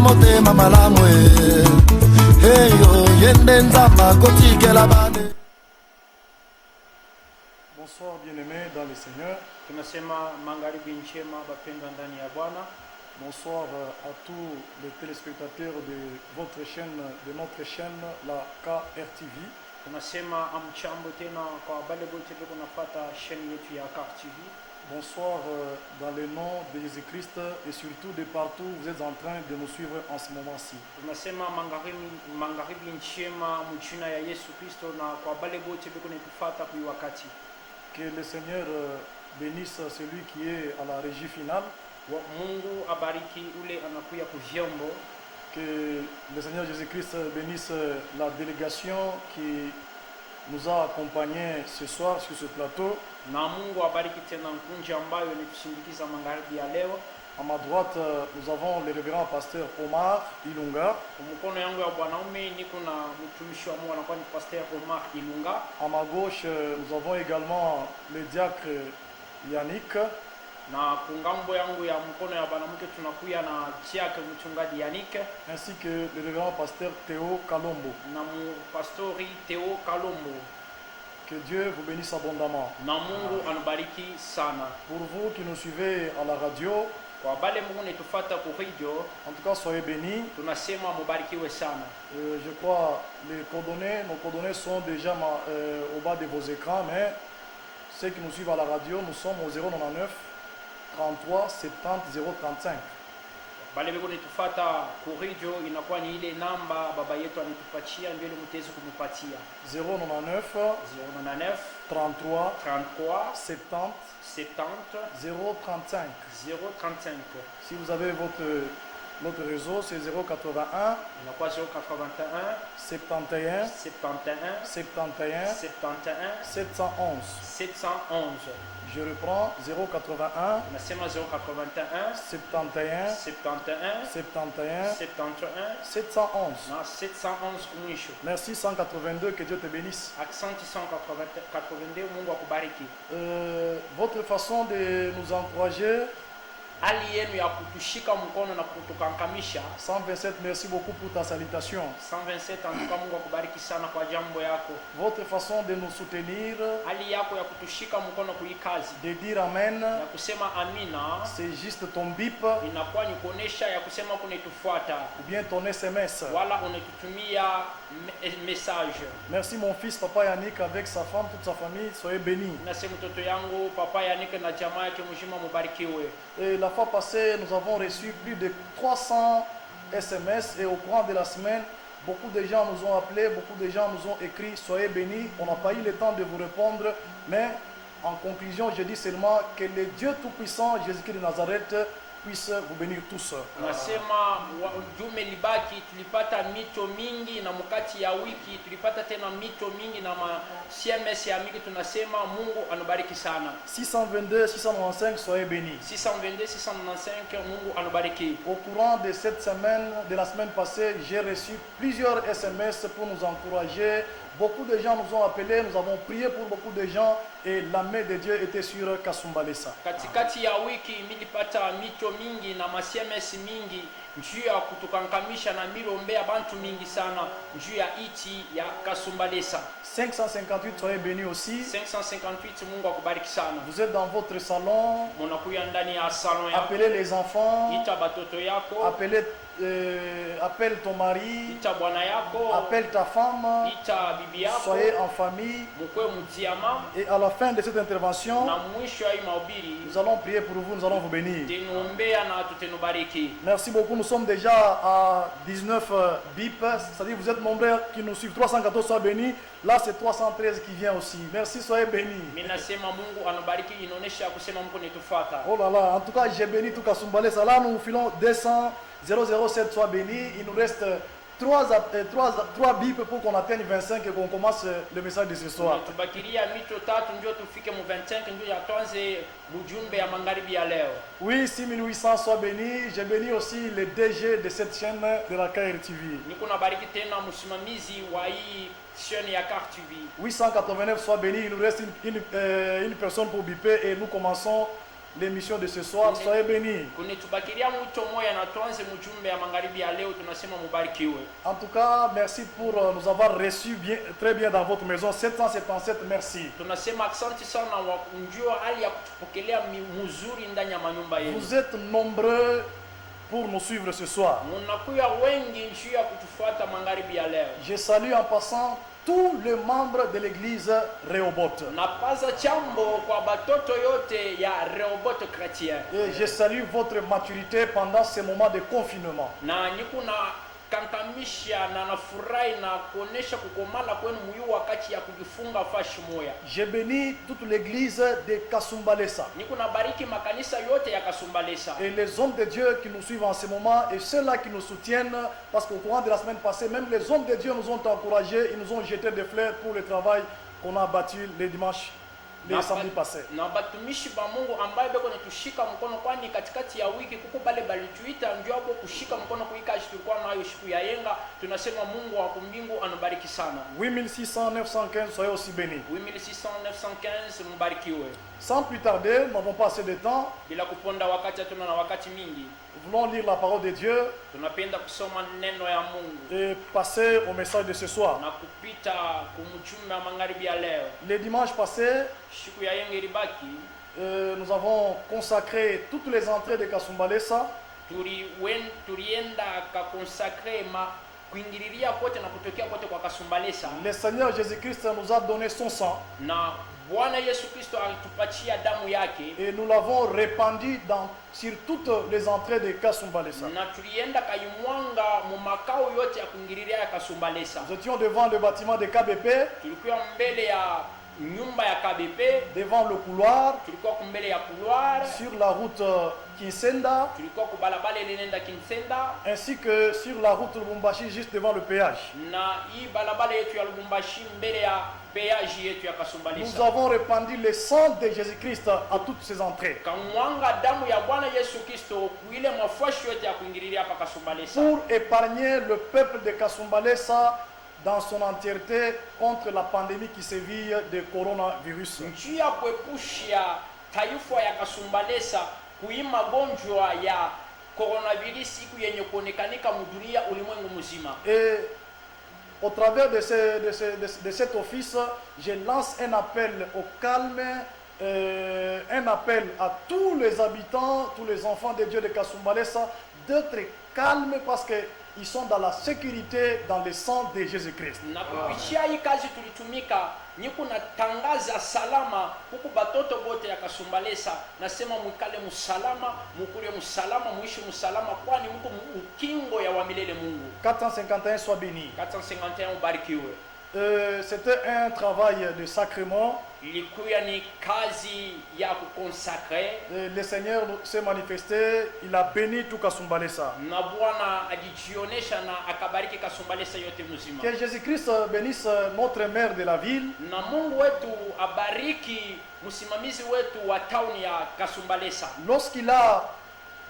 motema malamu eyo yende nzamba kotikela bane. Bonsoir bien-aimés dans le Seigneur. Tunasema magharibi njema bapendwa ndani ya Bwana. Bonsoir à tous les téléspectateurs de votre chaîne, de notre chaîne, la KRTV. Tunasema amchambo tena kwa wale wote ambao wanafuata chaîne yetu ya KRTV. Bonsoir dans le nom de Jésus-Christ et surtout de partout vous êtes en train de nous suivre en ce moment-ci. Tunasema magharibi njema mjina ya Yesu Kristo na kwa wale wote ambao wanatufuata kwa wakati. Que le Seigneur bénisse celui qui est à la régie finale. Mungu abariki ule anakuya kuvyombo. Que le Seigneur Jésus-Christ bénisse la délégation qui nous a accompagnés ce soir sur ce plateau. Na Mungu abariki tena mkunji ambayo nitushindikiza magharibi ya leo. À ma droite, nous avons le révérend pasteur Omar Ilunga. Mkono yangu ya bwanaume niko na mtumishi wa Mungu anakuwa ni pasteur Omar Ilunga. À ma gauche, nous avons également le diacre Yannick. Na kungambo yangu ya mkono ya bwanamke tunakuya na diacre mchungaji Yannick, ainsi que le révérend pasteur Théo Kalombo. Na pastori Théo Kalombo. Que Dieu vous bénisse abondamment. Na Mungu anabariki sana. Pour vous qui nous suivez à la radio, kwa bale Mungu netufata ku radio, en tout cas soyez bénis. Tunasema mubarikiwe sana. Je crois nos coordonnées sont déjà au bas de vos écrans, mais ceux qui nous suivent à la radio, nous sommes au 099 33 70 035. Bale beko netufata ku radio inakuwa ni ile namba baba yetu anitupatia ndio mtezi kumupatia. 099 33 70 035. Si vous avez notre réseau, c'est 081 71 711. Je reprends 081 71 711. Merci 182, que Dieu te bénisse. Votre façon de nous encourager, 127, merci beaucoup pour ta salutation. 127, antuka Mungu akubariki sana kwa jambo yako. Votre façon de nous soutenir, hali yako ya kutushika mkono kuikazi, de dire amen, ya kusema amina, c'est juste ton bip, inakuwa ni kuonesha ya kusema kunitufuata, ou bien ton SMS, wala unatutumia message. Merci mon fils papa Yannick avec sa femme, toute sa famille, soyez bénis. Nasema mtoto yangu papa Yannick na jamaa yake mzima mubarikiwe. Et la fois passée, nous avons reçu plus de 300 SMS et au courant de la semaine, beaucoup de gens nous ont appelés, beaucoup de gens nous ont écrit, soyez bénis. On n'a pas eu le temps de vous répondre, mais en conclusion, je dis seulement que le Dieu Tout-Puissant, Jésus-Christ de Nazareth, puisse vous bénir tous. Nasema jume libaki tulipata mito mingi na mkati ya wiki tulipata tena mito mingi na CMS ya mingi, tunasema Mungu anubariki sana. 622 695 soyez bénis. 622 695 Mungu anubariki. Au courant de cette semaine, de la semaine passée, j'ai reçu plusieurs SMS pour nous encourager. Beaucoup de gens nous ont appelés, nous avons prié pour beaucoup de gens et la main de Dieu était sur Kasumbalesa. Katikati ya wiki nilipata mito mingi na SMS mingi njuu ya kutukankamisha na milombea bantu mingi sana njuu ya iti ya Kasumbalesa. 558 soyez bénis aussi. 558 Mungu akubariki sana. Vous êtes dans votre salon. Munakuya ndani ya salon yako. Appelez les enfants. Ita batoto yako. Appelle ton mari. Ita bwana yako. Appelle ta femme. Ita bibi yako. Soyez en famille. Mukwe mutiama. Et à la fin de cette intervention, na mwisho ya mahubiri, nous allons prier pour vous, nous allons vous bénir. Tenuombea na tutenubariki. Merci beaucoup, nous sommes déjà à 19 bip, c'est-à-dire vous êtes nombreux qui nous suivent. 314 soient bénis. Là c'est 313 qui vient aussi. Merci, soyez bénis. Minasema Mungu anubariki, inaonesha kusema Mungu nitufuata. Oh là là, en tout cas j'ai béni tout Kasumbalesa. Là nous filons 200 007 soit béni. Il nous reste 3 bips pour qu'on atteigne 25 et qu'on commence le message de ce soir. Oui, 6800 soit béni. J'ai béni aussi le DG de cette chaîne de la KRTV. 889 soit béni. Il nous reste une personne pour biper et nous commençons l'émission de ce soir. Soyez bénis. kunitubakilia mwito moya na tuanze mjumbe ya magharibi ya leo. Tunasema mubarikiwe. En tout cas, merci pour nous avoir reçus bien, très bien dans votre maison. 777, merci. Tunasema asante sana wa njoo hali ya kutupokelea mzuri ndani ya manyumba yenu. Vous êtes nombreux pour nous suivre ce soir. Munakuya wengi njoo ya kutufuata magharibi ya leo. Je salue en passant tous les membres de l'église Rehoboth. Napaza chambo kwa batoto yote ya Rehoboth Chrétien. Et je salue votre maturité pendant ces moments de confinement. Na nikuna kankamisha na nafurahi na kuonesha kukomala kwenu muyu wakati ya kujifunga fashi moya. Je bénis toute l'église de Kasumbalesa. Nikuna bariki makanisa yote ya Kasumbalesa. Et les hommes de Dieu qui nous suivent en ce moment et ceux-là qui nous soutiennent, parce qu'au courant de la semaine passée, même les hommes de Dieu nous ont encouragés, ils nous ont jeté des fleurs pour le travail qu'on a abattu les dimanches, les samedis passés. Na batumishi ba Mungu ambaye beko natushika mkono, kwani katikati ya wiki kuko bale balituita ndio hapo kushika mkono kuika tulikuwa nayo siku ya yenga. Tunasema Mungu wa kumbingu anabariki sana. 8600 915, soyez aussi bénis. 8600 915 mbarikiwe. Sans plus tarder, nous n'avons pas assez de temps. Bila kuponda wakati hatuna na wakati mingi. Nous voulons lire la parole de Dieu Tunapenda kusoma neno ya Mungu et passer au message de ce soir. na kupita kumchumba ya magharibi ya leo. Les dimanches passés, Siku ya yenga ilibaki nous avons consacré toutes les entrées de Kasumbalesa tulienda kakonsakre ma kuingililia kote na kutokea kote kwa Kasumbalesa. Le Seigneur Jésus-Christ nous a donné son sang Na Bwana Yesu Kristo alitupatia damu yake et nous l'avons répandu sur toutes les entrées de Kasumbalesa. na tulienda kaimwanga mu makao yote ya kuingililia ya Kasumbalesa. Nous étions devant le bâtiment de KBP, Tulikuwa mbele ya nyumba ya KBP, devant le couloir, tulikuwa kumbele ya couloir, sur la route Kinsenda, tulikuwa kubalabala ile nenda Kinsenda, ainsi que sur la route Lubumbashi, juste devant le péage. na hii balabala yetu ya Lubumbashi mbele ya peage yetu ya Nous Kasumbalesa. avons répandu le sang de Jésus-Christ à toutes ces entrées Kamwanga damu ya Bwana Yesu Kristo kuile mafashi yote ya kuingililia hapa Kasumbalesa, pour épargner le peuple de Kasumbalesa dans son entièreté contre la pandémie qui sévit de coronavirus. njuu ya kuepusha taifa ya Kasumbalesa kui magonjwa ya coronavirus siku yenye kuonekanika mudunia ulimwengu mzima. Et au travers de cet office, je lance un appel au calme, un appel à tous les habitants, tous les enfants de Dieu de Kasumbalesa d'être calmes parce qu'ils sont dans la sécurité, dans le sang de Jésus-Christ. Na kupitia hii kazi tulitumika niko natangaza salama huku batoto bote ya Kasumbalesa. Nasema mwikale musalama, mukule musalama, muishi musalama, kwani mko ukingo ya wamilele Mungu. 451 soit béni. 451 ubarikiwe. C'était un travail de sacrement. Ilikuwa ni kazi ya kukonsakre Le Seigneur s'est manifesté, il a béni tout Kasumbalesa. na Bwana alijionesha na akabariki Kasumbalesa yote mzima. Que Jésus-Christ bénisse notre maire de la ville, Na Mungu wetu abariki msimamizi wetu wa town ya Kasumbalesa. lorsqu'il a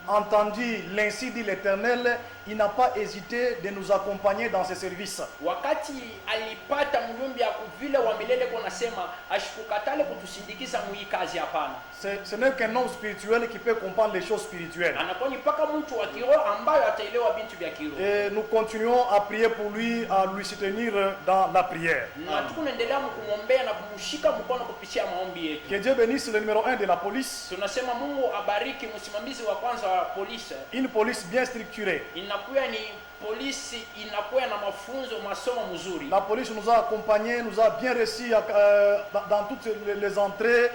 entendu l'ainsi dit l'Éternel, il n'a pas hésité de nous accompagner dans ses services. Wakati alipata mjumbe ya kuvile wa milele kwa nasema ashikukatale kutusindikiza mu hii kazi, hapana. Ce n'est qu'un homme spirituel qui peut comprendre les choses spirituelles. Anakuwa ni paka mtu wa kiroho ambayo ataelewa bintu vya kiroho. Et nous continuons à prier pour lui, à lui soutenir dans la prière. Na tukuendelea kumwombea na kumshika mkono kupitia maombi yetu. Que Dieu bénisse le numéro 1 de la police, Tunasema Mungu abariki msimamizi wa kwanza wa polisi. une police bien structurée. Inakuwa ni polisi inakuwa na mafunzo masomo mzuri. La police nous a accompagnés, nous a bien reçus dans toutes les entrées.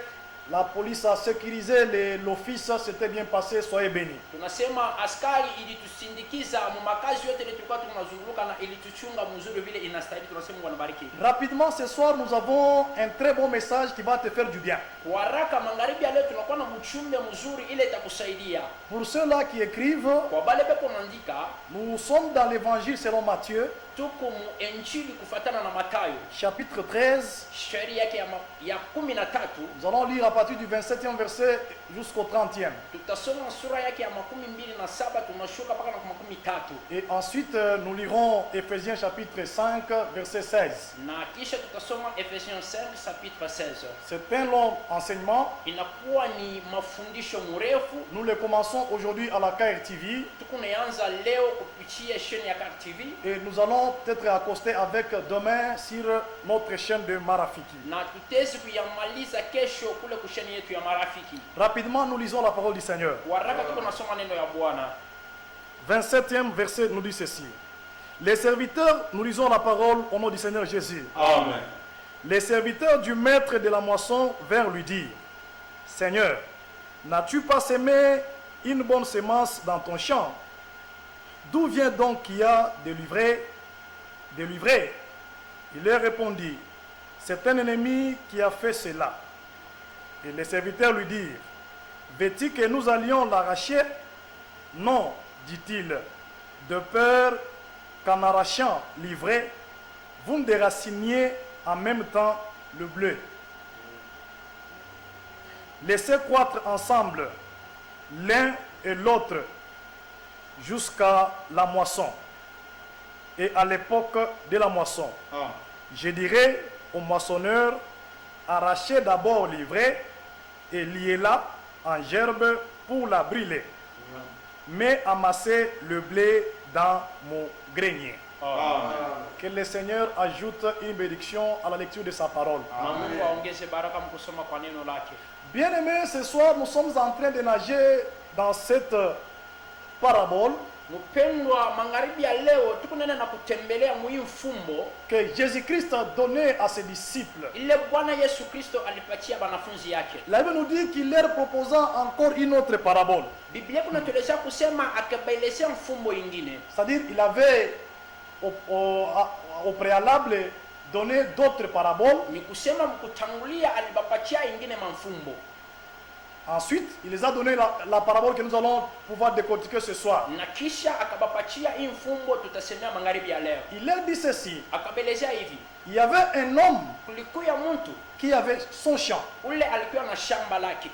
La police a sécurisé l'office, c'était bien passé, soyez bénis. Tunasema askari ilitusindikiza mu makazi yote tulikuwa tunazunguka na ilituchunga mzuri vile inastahili. Tunasema Mungu anabariki. Rapidement ce soir, nous avons un très bon message qui va te faire du bien. Kwa haraka magharibi ya leo tunakuwa na mchumbe mzuri ile itakusaidia. Pour ceux-là qui écrivent, Kwa bale pepo naandika, nous sommes dans l'évangile selon Matthieu, tuko mu Injili kufatana na Mathayo chapitre 13. sheria yake ya 13. Nous allons lire à partir du 27e verset jusqu'au 30e. Tutasoma sura yake ya 27 tunashuka mpaka na 13. Et ensuite, nous lirons Éphésiens chapitre 5, verset 16. Na kisha tutasoma Ephésiens 5 chapitre 16. C'est un long enseignement. Inakuwa ni mafundisho mrefu. Nous le commençons aujourd'hui à la KRTV. Tukunaanza leo kupitia chaîne ya KRTV. Et nous allons peut-être accoster avec demain sur notre chaîne de Marafiki. Na tutezi kuyamaliza kesho kule kusheni yetu ya Marafiki. Rapidement, nous lisons la parole du Seigneur. Waraka tuko nasoma neno ya Bwana. 27e verset nous dit ceci. Les serviteurs, nous lisons la parole au nom du Seigneur Jésus. Amen. Les serviteurs du maître de la moisson vinrent lui dire, Seigneur, n'as-tu pas semé une bonne semence dans ton champ? D'où vient donc qu'il y a des livrées? Il leur répondit, c'est un ennemi qui a fait cela. Et les serviteurs lui dirent, veux-tu que nous allions l'arracher? Non, dit-il, de peur qu'en arrachant l'ivraie, vous me déraciniez en même temps le bleu. Laissez croître ensemble l'un et l'autre jusqu'à la moisson. Et à l'époque de la moisson, je dirai au moissonneur, arrachez d'abord l'ivraie et liez-la en gerbe pour la brûler. Mais amassez le blé dans mon grenier. Que le Seigneur ajoute une bénédiction à la lecture de sa parole. Bien-aimés, ce soir, nous sommes en train de nager dans cette parabole que Jésus-Christ a donné à ses disciples. La Bible nous dit qu'il leur proposa encore une autre parabole. C'est-à-dire qu'il avait au préalable donné d'autres paraboles. Ensuite, il les a donné la parabole que nous allons pouvoir décortiquer ce soir. Il leur dit ceci. Il y avait un homme qui avait son champ.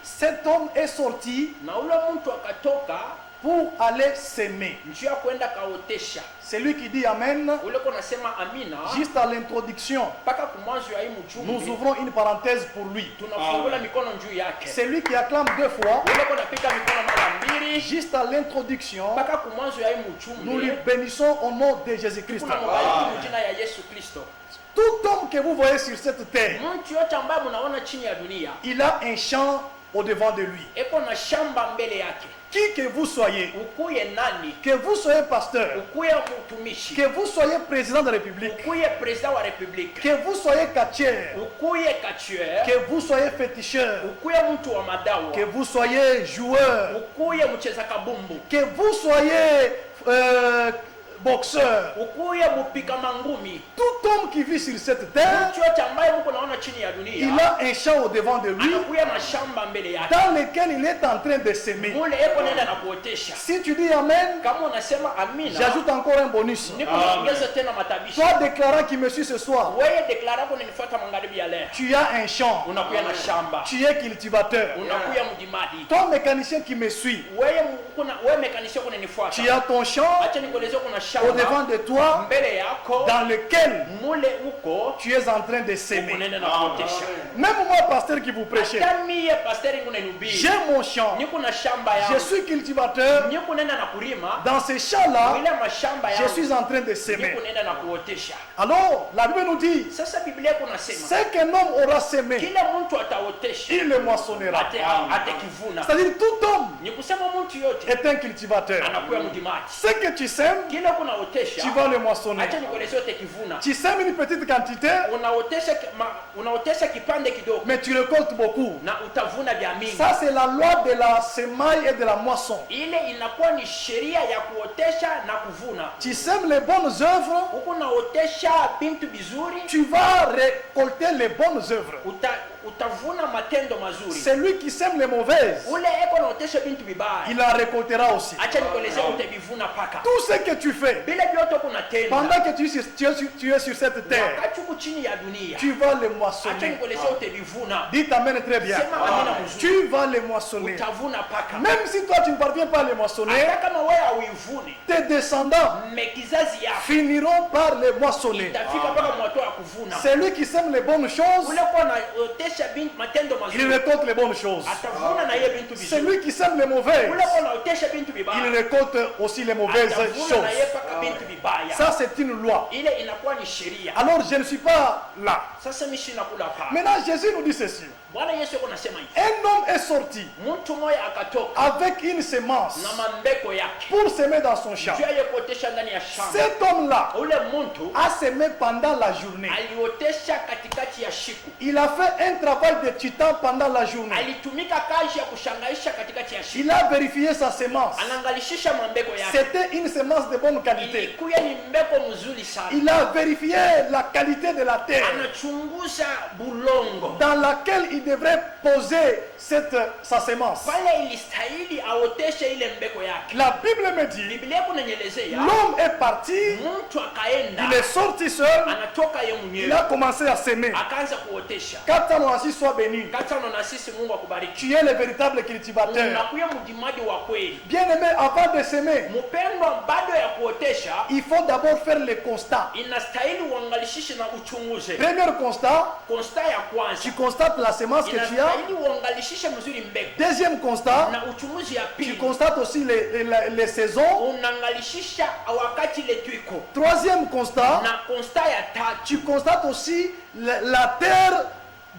Cet homme est sorti pour aller s'aimer. C'est lui qui dit Amen. Juste à l'introduction, nous ouvrons une parenthèse pour lui. C'est lui qui acclame deux fois. Juste à l'introduction, nous lui bénissons au nom de Jésus-Christ. Tout homme que vous voyez sur cette terre, il a un champ au devant de lui. Qui que vous soyez, que vous soyez pasteur, que vous soyez président de la République, que vous soyez catcheur, que vous soyez féticheur, que vous soyez joueur, que vous soyez boxeur, tout homme qui vit sur cette terre, il a un champ au devant de lui dans lequel il est en train de s'aimer. Si tu dis Amen, j'ajoute encore un bonus. Toi déclarant qui me suit ce soir, tu as un champ, tu es cultivateur. Toi mécanicien qui me suit, tu as ton champ au devant de toi dans lequel tu es en train de s'aimer. Même moi, pasteur qui vous prêchez, j'ai mon champ, je suis cultivateur. Dans ce champ-là, je suis en train de s'aimer. Alors, la Bible nous dit, ce qu'un homme aura sémé, il le moissonnera. C'est-à-dire tout homme est un cultivateur. Ce que tu sèmes, tu vas le moissonner. Tu sèmes une petite quantité, mais tu récoltes beaucoup. Ça, c'est la loi de la semaille et de la moisson. Tu sèmes les bonnes œuvres, tu vas récolter les bonnes œuvres. utavuna matendo mazuri. Celui qui sème les mauvaises, Ule eko naotesha bintu vibaya, il en récoltera aussi. acha nikuelezea utavivuna paka. Tout ce que tu fais, Bila vyote kunatenda, pendant que tu es sur cette terre, wakati uko chini ya dunia, tu vas les acha moissonner. nikuelezea utavivuna. Dites amen très bien. Sema amina mzuri. Tu vas les moissonner. Utavuna paka. Même si toi tu ne parviens pas à les moissonner, Hata kama wewe hauivuni, tes descendants kizazi yako finiront par les moissonner. itafika mpaka mwato ya kuvuna. Celui qui sème les bonnes choses, Ule kwa naotesha bintu matendo il mazuri, récolte les bonnes choses. atavuna na yeye bintu vizuri. Celui qui sème les mauvaises, Ule kwa naotesha bintu il vibaya, récolte aussi les mauvaises atavuna na yeye choses. paka bintu vibaya. Ça, c'est une loi. Ile inakuwa ni sheria. Alors, je ne suis pas là. Sasa mimi sina kula pa. Maintenant, Jésus nous dit ceci. Bwana Yesu yuko nasema hivi. Un homme est sorti Mtu mmoja akatoka avec une semence na mambeko yake. pour semer dans son champ. Juu ya kuotesha ndani ya shamba. Cet homme-là Ule mtu a semé pendant la journée. aliotesha katikati ya siku. Il a fait un travail de titan pendant la journée. Alitumika kazi ya kushangaisha katikati ya siku. Il a vérifié sa semence. Anaangalishisha mambeko yake. C'était une semence de bonne qualité. Ilikuwa ni mbeko mzuri sana. Il a vérifié la qualité de la terre Anachunguza bulongo. dans laquelle il devrait poser sa semence. Pale ilistahili aoteshe ile mbeko yake. La Bible me dit, Biblia kunanyelezea l'homme est parti, mtu akaenda, il est sorti seul, anatoka yeye il mwenyewe, a commencé à s'aimer. akaanza kuotesha. Qu'Atanasi soit béni. Katano na sisi Mungu akubariki. Tu es le véritable cultivateur. Unakuwa mjimaji wa kweli. Bien-aimé, avant de s'aimer, Mpendwa, bado ya kuotesha il faut d'abord faire le constat. inastahili uangalishishe na uchunguze. Premier constat, Konsta ya kwanza tu constates la semence que tu as. inastahili uangalishishe mzuri mbegu, Deuxième constat, na uchunguzi ya tu pili constates aussi les saisons. unaangalishisha wakati ile tuiko, Troisième constat, na konsta ya tatu tu constates aussi la terre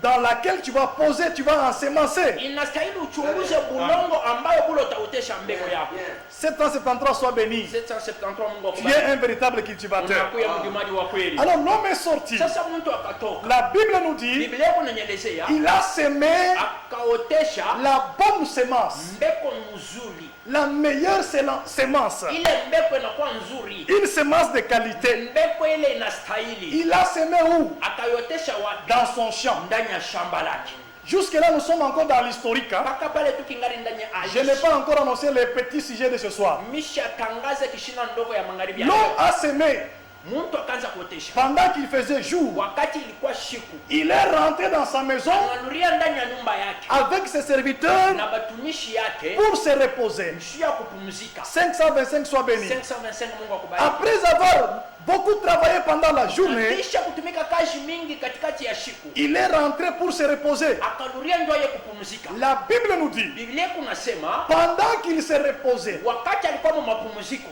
dans laquelle tu vas poser, tu vas ensemencer. inastahili uchunguze bulongo ambayo bule utaotesha mbegu yako. 773 soit béni. 773 Mungu Tu es akubariki. un véritable cultivateur. Unakuwa mjimaji wa kweli. Alors l'homme est sorti. Sasa mtu akatoka, La Bible nous dit, Biblia kunanyelezea il a semé akaotesha la bonne semence, mbeko nzuri. la meilleure semence, Ile mbeko inakuwa nzuri, une semence de qualité. mbeko ile inastahili. Il a semé où? Akayotesha wapi? Dans son champ. Ndani ya shamba lake. Jusque-là, nous sommes encore dans l'historique. Hein? Mpaka pale tukingali ndani ya Je n'ai aishi. pas encore annoncé les petits sujets de ce soir. Misha tangaza kishina ndogo ya magharibi ya L'homme leo. a semé Mtu akaanza kuotesha pendant qu'il faisait jour. wakati ilikuwa siku, Il est rentré dans sa maison analuria ndani ya nyumba yake avec ses serviteurs na batumishi yake pour se reposer. juu ya kupumzika. 525 soit béni. 525 Mungu akubariki. Après avoir beaucoup travaillé pendant la journée, Kisha kutumika kazi mingi katikati ya siku, il est rentré pour se reposer. akaluria ndio yeye kupumzika. La Bible nous dit, Biblia kunasema pendant qu'il se reposait, wakati alikuwa mu mapumziko,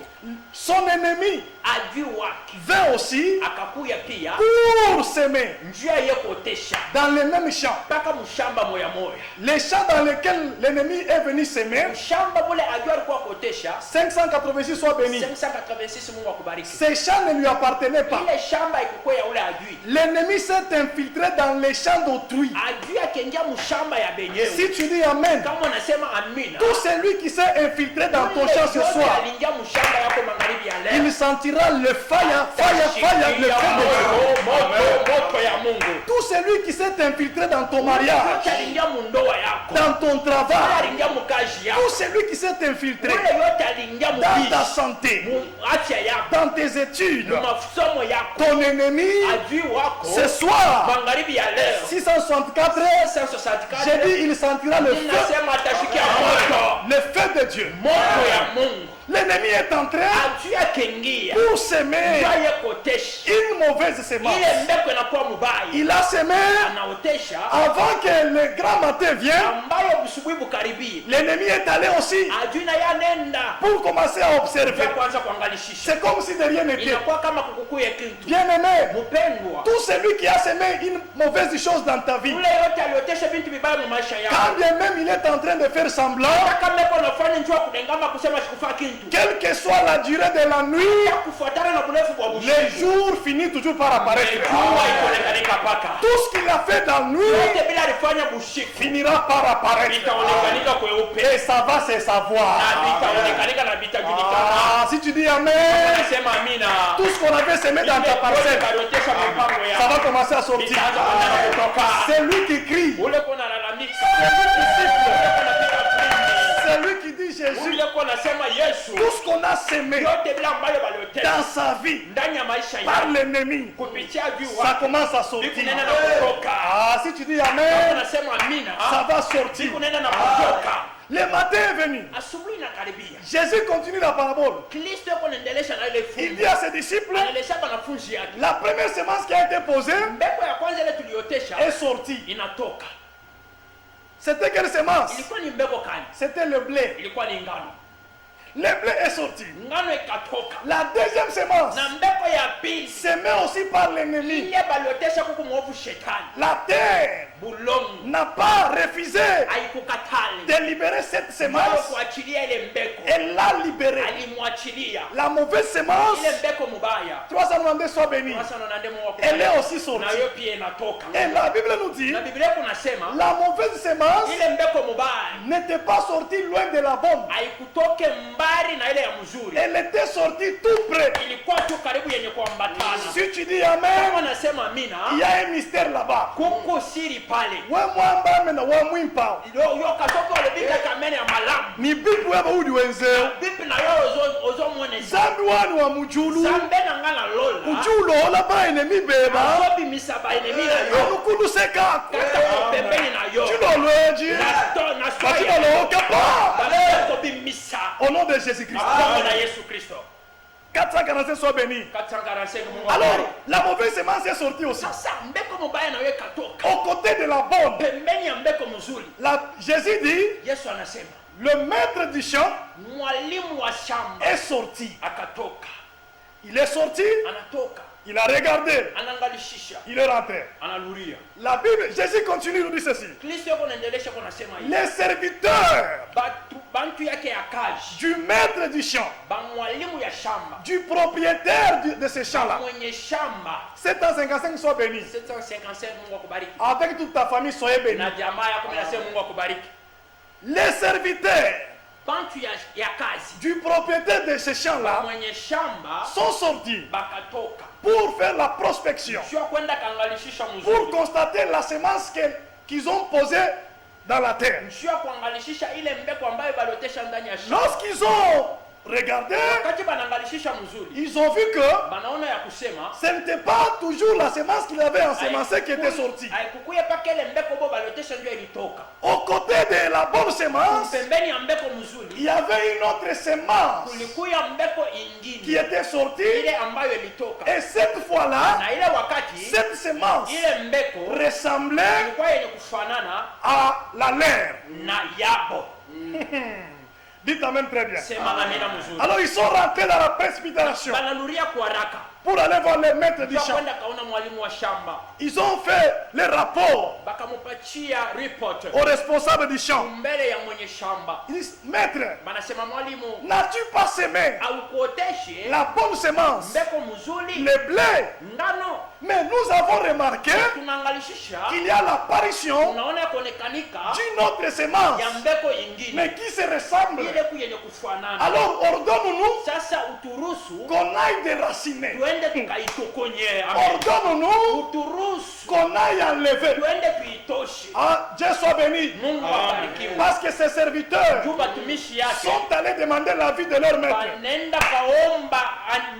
son ennemi adui wake vint aussi akakuya pia pour s'aimer njia yeye kuotesha dans les mêmes champs. mpaka mshamba moya moya. Les champs dans lesquels l'ennemi est venu s'aimer, Mshamba bule adui alikuwa kuotesha 586 soit béni. 586 Mungu akubariki. Ces champs ne lui appartenaient pas. Ile shamba ikukuwa ya ule adui. L'ennemi s'est infiltré dans les champs d'autrui. Adui akaingia mshamba ya benyewe. Si tu dis Amen, Kama unasema amina, tout celui qui s'est infiltré dans ton ule champ ce yote soir, aliingia mshamba yako magharibi ya il leo. sentira le fire, le feu de Dieu. Moto ya Mungu. Tout celui qui s'est infiltré dans ton mariage, Yote aliingia mundoa yako. dans ton Ule travail, aliingia mukazi yako. tout celui qui s'est infiltré Ule yote aliingia dans ta mubishi. santé, Mu afya yako. dans tes études, Mu masomo yako. ton ennemi, Adui wako. ce soir, Magharibi ya leo. 664, 564. j'ai dit il sentira le feu, Ninasema atashikia moto. le feu de Dieu. Moto ya Mungu. L'ennemi est en train Adui akaingia. pour s'aimer Ndio kotesha. une mauvaise semence. Ile mbeko inakuwa mubaya. Il a semé Anaotesha avant que le grand matin vienne. ambayo busubuhi bukaribia. L'ennemi est allé aussi Adui na yanenda pour commencer à observer. kwa kwanza kuangalishisha. C'est comme si de rien n'était. Inakuwa kama kukukuya kitu. Bien-aimé, Mpendwa, tout celui qui a semé une mauvaise chose dans ta vie, ule yote aliotesha bintu vibaya mu maisha yako. quand bien même il est en train de faire semblant, Hata kama uko unafanya telefoni njoo kudengama kusema sikufaa kintu. Quelle que soit la durée de la nuit, Kufuatana na burefu kwa le bushiku. jour finit toujours par apparaître. Jua itaonekanika paka. Tout ce qu'il a fait dans la nuit Yote bila alifanya bushiku. finira par apparaître. Itaonekanika kweupe. Et ça va se savoir. Na vitaonekanika na vitajulikana. Ah, si tu dis Amen, Nasema amina. tout ce qu'on avait semé dans ta parcelle, Kaliotesha mipango ya. ça va commencer à sortir. Itaanza kuanza kutoka. C'est lui qui crie. Ule kuna lalamika. C'est lui qui dit Jésus. Ule kuna nasema Yesu. Tout ce qu'on a semé Yote bila ambayo waliotesha. dans sa vie Ndani ya maisha par yake. l'ennemi, Kupitia juu ça wake. commence à sortir. Kunena na kutoka. Ah, si tu dis Amen, Nasema amina. ça va sortir. Kunena na kutoka. Le matin est venu. Asubuhi inakaribia. Jésus continue la parabole. Kristo yuko anaendelesha na ile Il fungu. dit à ses disciples, Anaelesha wanafunzi yake. la première semence qui a été posée Mbegu ya kwanza ile tuliotesha est sortie. inatoka. C'était quelle semence? Ilikuwa ni mbegu kani? C'était le blé. Ilikuwa ni ngano. Le blé est sorti. Ngano ikatoka. La deuxième semence, Na mbegu ya pili semée aussi par l'ennemi. ile baliotesha kuku mwovu shetani. La terre Bulongo n'a pas refusé haikukatali. de libérer cette Bado semence. kuachilia ile mbegu. Elle l'a libérée. Alimwachilia. La mauvaise semence, Ile mbegu mubaya. 392 soit béni. Sasa na ndemo wako. Elle est aussi Na sortie. hiyo pia inatoka. Et la Bible nous dit, Na Biblia kunasema la mauvaise semence ile mbegu mubaya n'était pas sortie loin de la bonne. haikutoke mbali na ile ya mzuri. Elle était sortie tout près. Ilikuwa tu karibu yenye kuambatana. Si tu dis Kama Amen, nasema amina, il y a un mystère là-bas. kuko siri pale. Ouais, moi, mbame wa mwimpa. Yo kasoko le bika kamene ya malamu. Ni bibi wewe udi wenzeo. Bipi na yo ozo mwene Zambi wani wa mujulu. Zambe na ngala lola. Mujulu ola ba enemi beba. Azobi misaba enemi na yo. Onukulu seka. Kata ko pembeni na yo. Tulo loji. Na Katino soya. lo kapa. Bale ko bi misa. Au nom de Jésus-Christ. Kwa na Yesu Kristo. 445 soit béni. 445 Mungu. Alors, la mauvaise semence est sortie aussi. Sasa mbeko mubaya na yo katoka. Au côté de la bonne. Pembeni ya mbeko mzuri. Jésus dit, Yesu anasema, le maître du champ mwalimu wa shamba est sorti. akatoka. Il est sorti, Anatoka. il a regardé, Anangalishisha. il est rentré. Analuria. La Bible, Jésus continue, nous dit ceci. Kristo yuko naendelesha kwa nasema hivi. Les serviteurs Bantu yake ya kazi. du maître du champ, Ba mwalimu ya shamba. du propriétaire de ce champ-là, Mwenye shamba. 755 soient bénis. 755 Mungu akubariki. Avec toute ta famille, soyez bénis. Na jamaa yako nasema Mungu akubariki. Les serviteurs Bantu ya kazi. du propriétaire de ce champ-là Mwenye shamba sont sortis bakatoka. pour faire la prospection, Sio kwenda kaangalishisha pour mzuri. constater la semence qu'ils ont posée dans la terre. Sio kuangalishisha ile mbegu ambayo baliotesha ndani ya shamba. Lorsqu'ils ont regardé, Wakati banaangalishisha mzuri. ils ont vu que Banaona ya kusema ce n'était pas toujours la semence qu'il avait ensemencée qui était sortie. haikukuya paka ile mbeko bo baliotesha ndio ilitoka. Au côté de la bonne semence, Pembeni ya mbeko il mzuri y avait une autre semence kulikuya mbeko qui ingine était sortie. ile ambayo ilitoka. Et cette fois-là, Na ile wakati cette semence ile mbeko ressemblait ilikuwa yenye kufanana à la laire. na yabo. Dites Amen très bien. Sema amina mzuri. Alors ils sont rentrés dans la précipitation Banaluria kwa haraka. pour aller voir le maître du Kwa champ. kwenda kaona mwalimu wa shamba. Ils ont fait le rapport Bakamupatia report au responsable du champ. mbele ya mwenye shamba. Ils disent, maître, Banasema mwalimu, n'as-tu pas semé au kuoteshe la bonne semence, mbeko mzuri le blé? ngano. Mais nous avons remarqué Tunaangalishisha qu'il y a l'apparition unaona kuonekanika d'une autre semence, ya mbeko ingine mais qui se ressemble. ile kuyenye kufanana. Alors ordonne-nous Sasa uturuhusu qu'on aille déraciner. tuende tukaitokonye. Amen. Ordonne-nous Uturuhusu qu'on aille enlever. tuende tuitoshe. Ah, Dieu soit béni. Mungu abarikiwe. Parce que ces serviteurs Juu batumishi yake sont allés demander l'avis de leur maître. banenda kaomba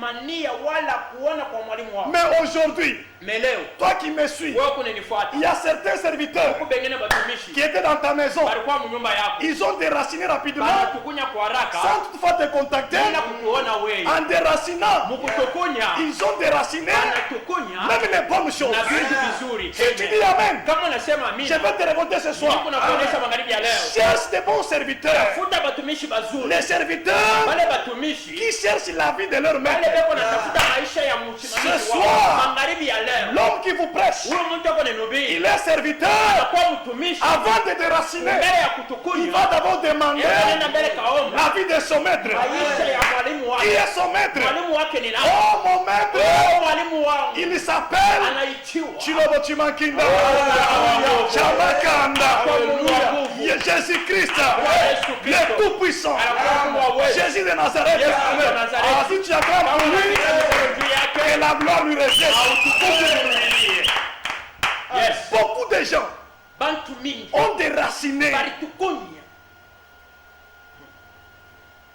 mania wala kuona kwa mwalimu wao. Mais aujourd'hui, Mais leo toi qui me suis, wewe kunenifuata, il y a certains serviteurs huku bengine batumishi qui étaient dans ta maison. walikuwa mnyumba yako, Ils ont déraciné rapidement banatukunya kwa haraka sans toutefois te contacter. bila kukuona wewe. En déracinant, Mukutukunya ils ont déraciné banatukunya même les bonnes choses. na vitu vizuri. Si tu dis Amen, Kama unasema je amina, vais te révolter ce soir. kuna kuonesha magharibi ya leo. Cherche des bons serviteurs. Futa batumishi bazuri, Les serviteurs wale batumishi qui cherchent la vie de leur wale maître. beko natafuta maisha ya Ce msimamizi soir, wao. Magharibi ya leo. L'homme qui vous prêche, Huyo mtu ako nenubiri. il est serviteur. Kwa mtumishi. Avant de déraciner, Mbele ya il kutukunya. va d'abord demander Nenda mbele kaomba. la vie de son maître. Maisha ya mwalimu Qui wake. est son maître? Mwalimu wake ni nani? Oh, mon maître, Mwalimu wangu. il s'appelle Anaitiwa. Chilobo Chimankinda. Chamakanda. Jésus-Christ, le Tout-Puissant. Jésus de Nazareth. Ah, si tu acclames pour lui, que la gloire lui rejette. Yes. Beaucoup de gens Bantu mingi. ont déraciné Balitukunya.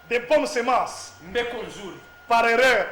des bonnes semences Mbeko nzuri. par erreur.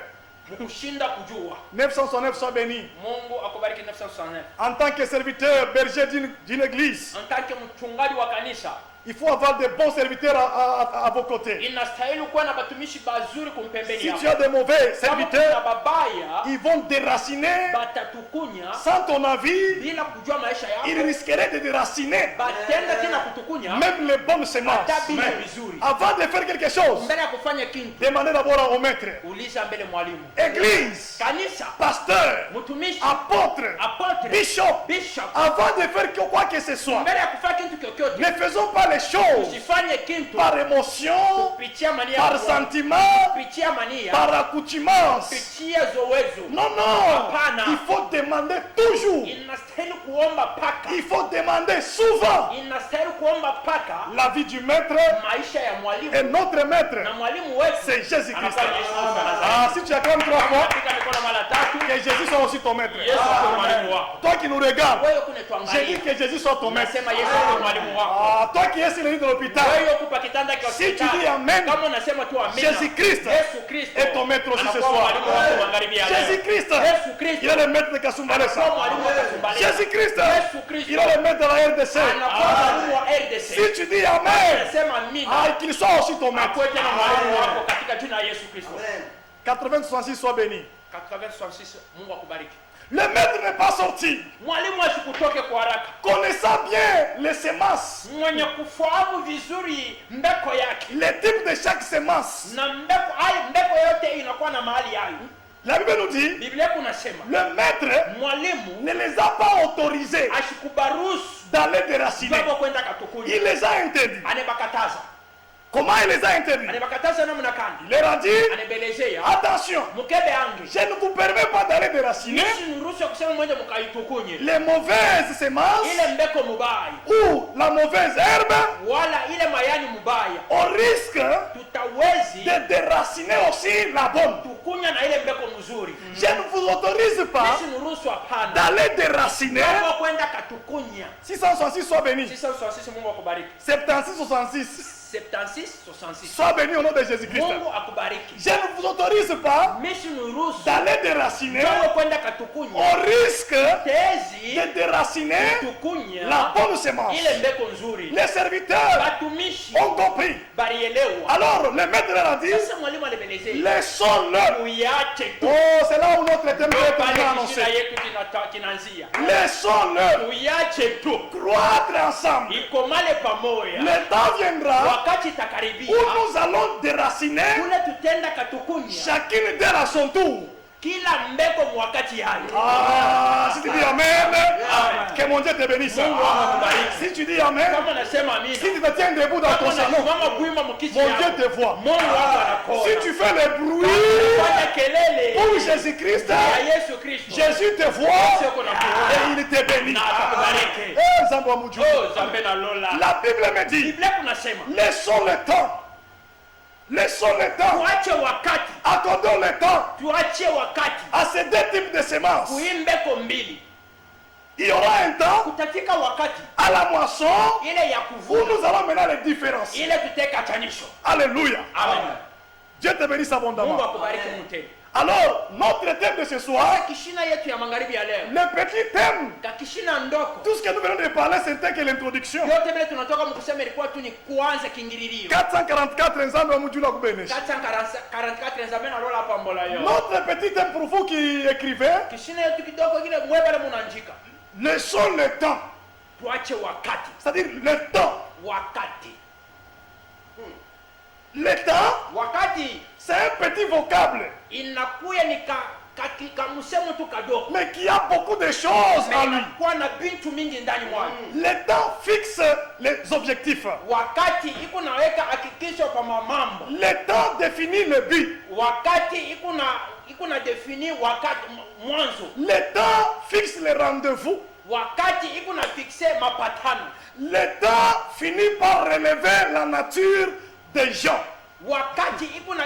Kushinda kujua. 969 soit béni. Mungu akubariki 969. En tant que serviteur berger d'une église, En tant que mchungaji wa kanisa, il faut avoir de bons serviteurs à vos côtés. inastahili kuwa na batumishi bazuri kumpembeni Si yako. tu as de mauvais Kama kuna serviteurs, babaya ils vont déraciner batatukunya sans ton avis. bila kujua maisha Ils yako, risqueraient de déraciner batenda tena kutukunya même les bonnes semences. hata bila vizuri. Avant de faire quelque chose, Mbele ya kufanya kitu, demandez d'abord au maître. uliza mbele mwalimu. Église, Kanisa, pasteur, mtumishi, apôtre, apotre, bishop, bishop, avant de faire quoi que ce soit, mbele ya kufanya kitu kyokyote, ne faisons pas les choses usifanye kitu par émotion, kupitia mania par yako, sentiment, kupitia mania, par accoutumance. kupitia zowezo. Non, non, Hapana. il faut demander toujours, Inastahili kuomba paka, il faut demander souvent inastahili kuomba paka la vie du maître maisha ya et mwalimu, notre maître, na mwalimu wetu c'est Jésus-Christ. anakuwa Yesu wa Nazareti. Ah, si tu acclames 3 fois, Katika mikono mara tatu, que Jésus soit aussi ton maître. Yesu ndiye mwalimu wako. Toi qui nous regardes, Wewe j'ai kunetwangalia, dit que Jésus soit ton maître. unasema Yesu ndiye mwalimu wako. Ah, toi qui es sur le lit de l'hôpital, Wewe kupa kitanda kwa si tu dis Amen, kama unasema tu amina, Jésus-Christ Yesu Kristo est ton maître aussi ce anakuwa soir. mwalimu wako magharibi ya leo. Jésus-Christ, Yesu Kristo il est le maître de anakuwa Kasumbalesa. mwalimu wa Kasumbalesa. Jésus-Christ, Yesu Kristo il est le maître de la RDC. anakuwa mwalimu wa RDC. Si tu dis Amen, Unasema amina, ah, qu'il soit aussi ton maître. akuwe tena mwalimu wako katika jina la Yesu Kristo. 80-66 soit béni. 86 Mungu akubariki. Le maître n'est pas sorti. Mwalimu asikutoke kwa haraka. Connaissant bien les semences, Mwenye kufahamu vizuri mbeko yake. les types de chaque semence. Na mbeko yote inakuwa na mahali yayo. La Bible nous dit, Biblia kunasema le maître mwalimu ne les a pas autorisés ashikubaruhusu d'aller déraciner. babo kwenda katukunya. Il les a interdits. Anebakataza. Comment il les a interdits? Anebakataza namna gani? Il leur a dit, Anebelezea. attention, Mukebe ange. je ne vous permets pas d'aller déraciner Nisi nuruhusu kusema mwende mkaitukunye. les mauvaises semences Ile mbeko mubaya ou la mauvaise herbe wala ile mayani mubaya. au risque Tutawezi de déraciner aussi la bonne. tukunya na ile mbeko mzuri. Je ne vous autorise pas Nisi nuruhusu hapana. d'aller déraciner. Babo kwenda katukunya. 666 soit béni. Sisi Mungu akubariki. 76-66 76-66. soit béni au nom de Jésus-Christ. Mungu akubariki. Je ne vous autorise pas Misi nuruhusu d'aller déraciner babo kwenda katukunya. au risque Tezi de déraciner tukunya la bonne semence. ile mbeko nzuri. Les serviteurs Batumishi ont compris. barielewa. Alors le maître leur a dit, Sasa mwalimu alibelezea. laissons-le. Uyache tu. Oh, c'est là où notre thème Ndio est pale annoncé. kishina yetu kinaanzia. Laissons-le Uyache tu. croître ensemble. Ikomale pamoja. Le temps viendra Wakati où itakaribia. nous allons déraciner Kule tutenda katukunya. chacune d'elles à son tour. Kila mbeko mwakati yayo. Ah, si tu dis Amen, Amen. que mon Dieu te bénisse. Mungu akubariki. Si tu dis Amen, Kama nasema amina. si tu te tiens debout dans ton Kama salon, nasimama kuimba mkiti mon yako. Dieu te voit. Mungu wako anakuona. Si tu fais le bruit Fanya kelele. pour Jésus-Christ, Ya Yesu Kristo. Jésus te voit Sio na kuona. et il te bénit. Na atakubariki. Eh, Zambwa Muju. Oh, zambe na lola. La Bible me dit, Biblia kunasema laissons le temps. Laissons le temps. tuache wakati, Accordons le temps tuache wakati à ces deux types de semences. kuimbeko mbili. Il y aura un temps Kutafika wakati à la moisson ile ya où kuvuna, nous allons maintenant les différencier. ile tutekachanisho. Alléluia. Amen. Dieu te bénisse Mungu abondamment. akubariki mtende. Alors, notre thème de ce soir, Kishina yetu ya magharibi ya leo, le petit thème, kakishina ndoko tout ce que nous venons de parler, c'était que l'introduction. yote vile tunatoka mkusema ilikuwa tu ni kuanza kiingililio. 444 nzambe wa mujula kubenesha. Kacha 44 nzambe na lola hapa mbola yo. Notre petit thème pour vous qui écrivez, Kishina yetu kidogo kile mwebale munanjika. laissons le temps. Tuache wakati. C'est-à-dire le temps. Wakati. Le temps, Wakati c'est un petit vocable inakuya ni kamusemo tu kadogo mais qui a beaucoup de choses en lui. inakuwa na bintu mingi ndani mwake. Le temps fixe les objectifs. Wakati iko naweka hakikisho kwa mambo. Le temps définit le but. Wakati iko na defini wakati mwanzo. Le temps fixe les rendez-vous. Wakati iko na fixe mapatano. Le temps finit par relever la nature des gens. Wakati iko na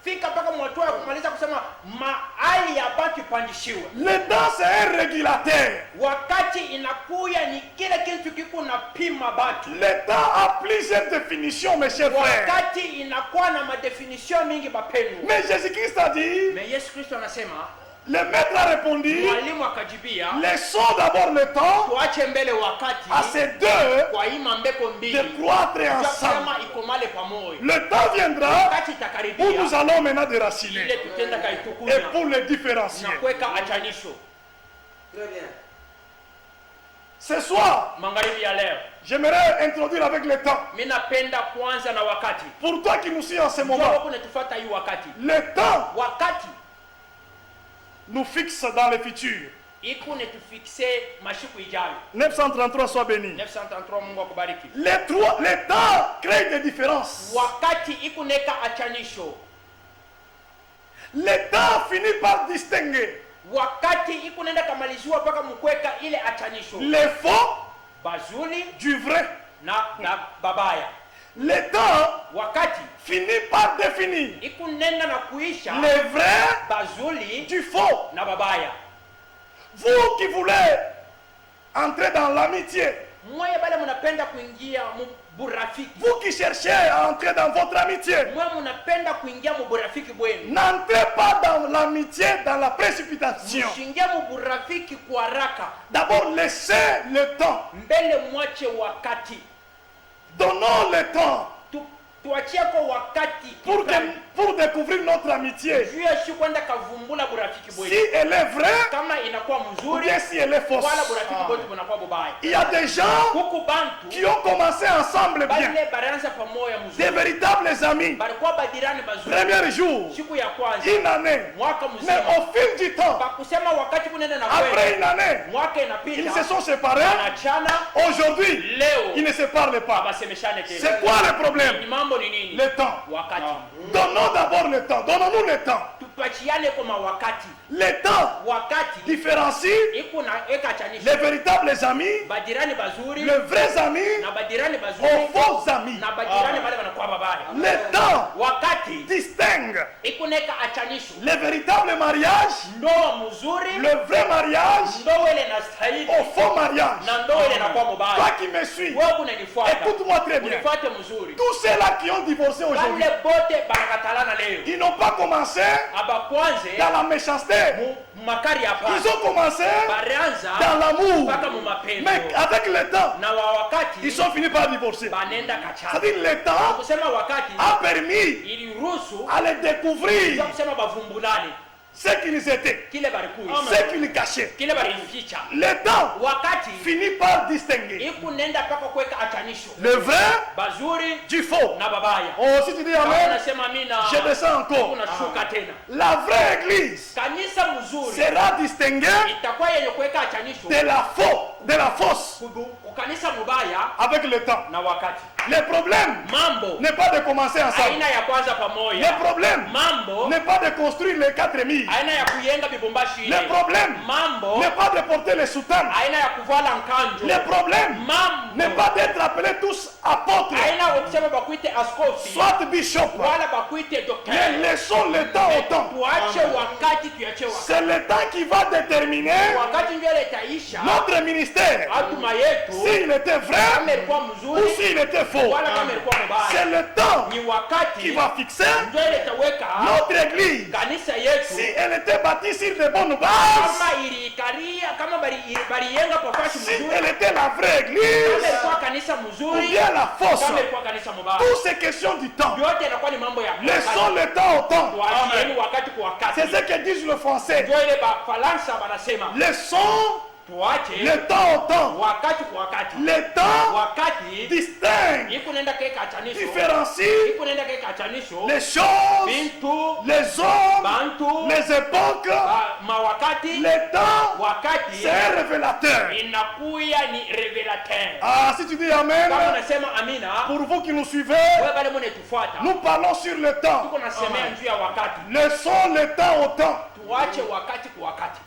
fika mpaka mwatua ya kumaliza kusema mahali ya baki pandishiwe. Le temps c'est un régulateur. Wakati inakuya ni kile kitu kiko na pima batu. Le temps a plusieurs définitions, mes chers frères. Wakati inakuwa na madefinition mingi bapenu. Mais Jésus-Christ a dit, Mais Yesu Kristo anasema, le maître a répondu, mwalimu akajibia, laissons d'abord le temps tuache mbele wakati à ces deux kwa hii mambeko mbili de croître ensemble. kama ikomale pamoja. Le temps viendra Wakati où itakaribia nous allons maintenant ile déraciner tutenda et kaitukunya pour les différencier. na kuweka achanisho. Très bien. Ce soir, Magharibi ya leo j'aimerais introduire avec le temps. mimi napenda kuanza na wakati. Pour toi qui nous suis en ce Mungu moment, kunatufuata hii wakati. le temps Wakati nous fixe dans le futur. iko netufikse mashiku ijayo. 933 soit béni. 933 Mungu akubariki. Le temps crée des différences. Wakati iko neka achanisho. Le temps finit par distinguer Wakati iko nenda kamaliziwa mpaka mkweka ile achanisho. les faux Bazuli du vrai. na babaya. Le temps Wakati finit par définir iko nenda na kuisha le vrai bazuli du faux. na babaya. Vous qui voulez entrer dans l'amitié, Mwe bale mnapenda kuingia muburafiki. vous qui cherchez à entrer dans votre amitié, Mwe mnapenda kuingia muburafiki bwenu. n'entrez pas dans l'amitié dans la précipitation. Mshingia muburafiki kwa haraka. D'abord, laissez le temps. Mbele mwache wakati. Donnons le temps Tuachie kwa wakati pour découvrir notre amitié. juu ya shi kwenda kavumbula burafiki Si bwenu. elle est vraie Kama inakuwa ou mzuri bien si elle est fausse. wala burafiki bwetu bunakuwa bubaya. Il y a des gens Huku bantu qui ont commencé ensemble bien. bale baranza pamoja Des mzuri. véritables amis. Balikuwa badirani bazuri. Premier jour, Siku ya kwanza une année. mwaka Mais mzima. au fil du temps, Bakusema wakati kunenda na après kwenda une année, mwaka ils inapita. se sont séparés. Wanachana Aujourd'hui, leo ils ne se parlent pas. abasemeshane tena. C'est quoi le Ni problème? mambo ni nini? Le temps. Wakati. Donnons d'abord le temps. Donnons-nous le temps. Tupachiane kwa wakati. Le temps Wakati différencie iko na eka chanisho. les véritables amis, Badirani bazuri les vrais amis na badirani bazuri aux faux amis. na badirani bale wanakuwa babaya. Le temps Wakati distingue iko neka achanisho. le véritable mariage, Ndoa mzuri, le vrai mariage ndoa ile na stahili au faux mariage. na ndoa ile inakuwa Toi mubaya. qui me suis, Wewe unanifuata. écoute-moi très bien. Unifuate mzuri. Tous ceux-là qui ont divorcé aujourd'hui, Bale bote barakatalana leo. ils n'ont pas commencé Aba kwanze dans la méchanceté. makari hapa. Ils ont commencé Baranza dans l'amour. mpaka mu mapendo. Mais avec le temps, Na wa wakati ils sont finis par divorcer. banenda kachana. C'est-à-dire le temps Kusema wakati a permis iliruhusu à les découvrir kusema bavumbulane ce qu'ils étaient, kile balikuwa. ce qu'ils cachaient. Kile balificha. Le temps Wakati finit par distinguer iku nenda mpaka kuweka achanisho. le vrai Bazuri du faux. na babaya. Oh, si tu dis Kama amen, unasema mimi na je descends encore. unashuka tena. La vraie église Kanisa mzuri sera distinguée itakuwa yenye kuweka achanisho de la fausse kukanisa mubaya avec le temps. na wakati. Le problème Mambo n'est pas de commencer ensemble. aina ya kwanza Le pamoja. problème Mambo n'est pas de construire les 4 murs. aina ya kuyenga bibombashi ile. Le problème Mambo n'est pas de porter les soutanes. aina ya kuvala nkanjo. Le problème n'est Mambo pas d'être appelés tous apôtres, aina ya kusema bakuite askofi soit bishop. wala bakuite docteur. Mais laissons le temps au temps. Tuache wakati, tuache wakati. C'est le temps qui va déterminer Wakati ndio itaisha notre ministère. hatuma yetu S'il était kama vrai ilikuwa ou mzuri s'il était faux. wala kama ilikuwa C'est mbaya. le temps Ni wakati qui va fixer ndio itaweka notre église. kanisa yetu Si elle était bâtie sur de bonnes bases, kama iliikalia kama baliyenga kwa fasi si mzuri, elle était la vraie kama église ilikuwa kanisa ou mzuri, bien la fausse. kama ilikuwa kanisa mubaya. Toutes ces questions du temps. Yote inakuwa ni mambo ya Laissons le temps au temps. tuachieni wakati kwa wakati. C'est ce que disent le français. Ndio ile Bafaransa wanasema Laissons tuache le temps au temps, wakati kwa wakati, le temps wakati distingue, iko nenda keka achanisho, différencie iko nenda keka achanisho les choses, bintu les hommes, bantu les époques, mawakati, le temps, wakati c'est un révélateur. inakuya ni revelateur. Ah, si tu dis Amen, Kama unasema amina, pour vous qui nous suivez, wewe bale mone tufuata, nous parlons sur le temps. tuko nasemea juu ya wakati. Laissons le temps au temps. Tuache wakati kwa wakati.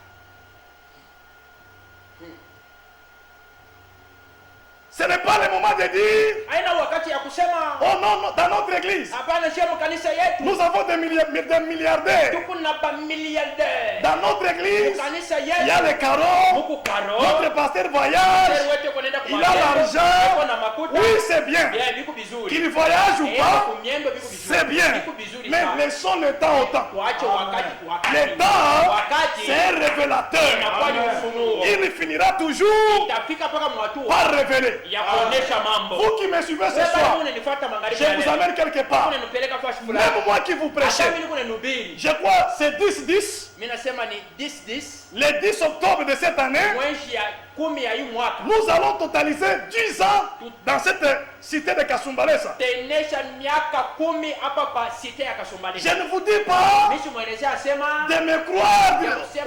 Ce n'est pas le moment de dire, Haina wakati ya kusema oh non, non, dans notre église, hapana, sio kanisa yetu. nous avons des milliardaires. Tuko na ba milliardaire. Dans notre église, Kanisa il y a yetu les carreaux, muko karo. notre pasteur voyage, Wewe kunaenda kwa il a l'argent. na makuta. Oui, c'est bien. Bien, biko vizuri. Qu'il voyage ou pas, Kumiendo biko vizuri. c'est bien. Biko vizuri Mais sana. laissons le temps au temps. Tuache wakati kwa wakati. Le temps, Wakati c'est un révélateur. inakuwa ni ufunuo. Il finira toujours Itafika mpaka mwatu par révéler. ya kuonesha mambo. Vous qui me suivez ce Wewe soir, unanifuata magharibi. je vous amène quelque part. Unanipeleka kwa fulani. Même moi qui vous prêchez, Hata mimi niko nanihubiri. je crois c'est 10-10, Mimi nasema ni this le 10 octobre de cette année, mwezi ya 10 ya hii mwaka. nous allons totaliser 10 ans dans cette cité de Kasumbalesa. Tenesha miaka 10 hapa pa site ya Kasumbalesa. Je ne vous dis pas Mimi simwelezea asema de me croire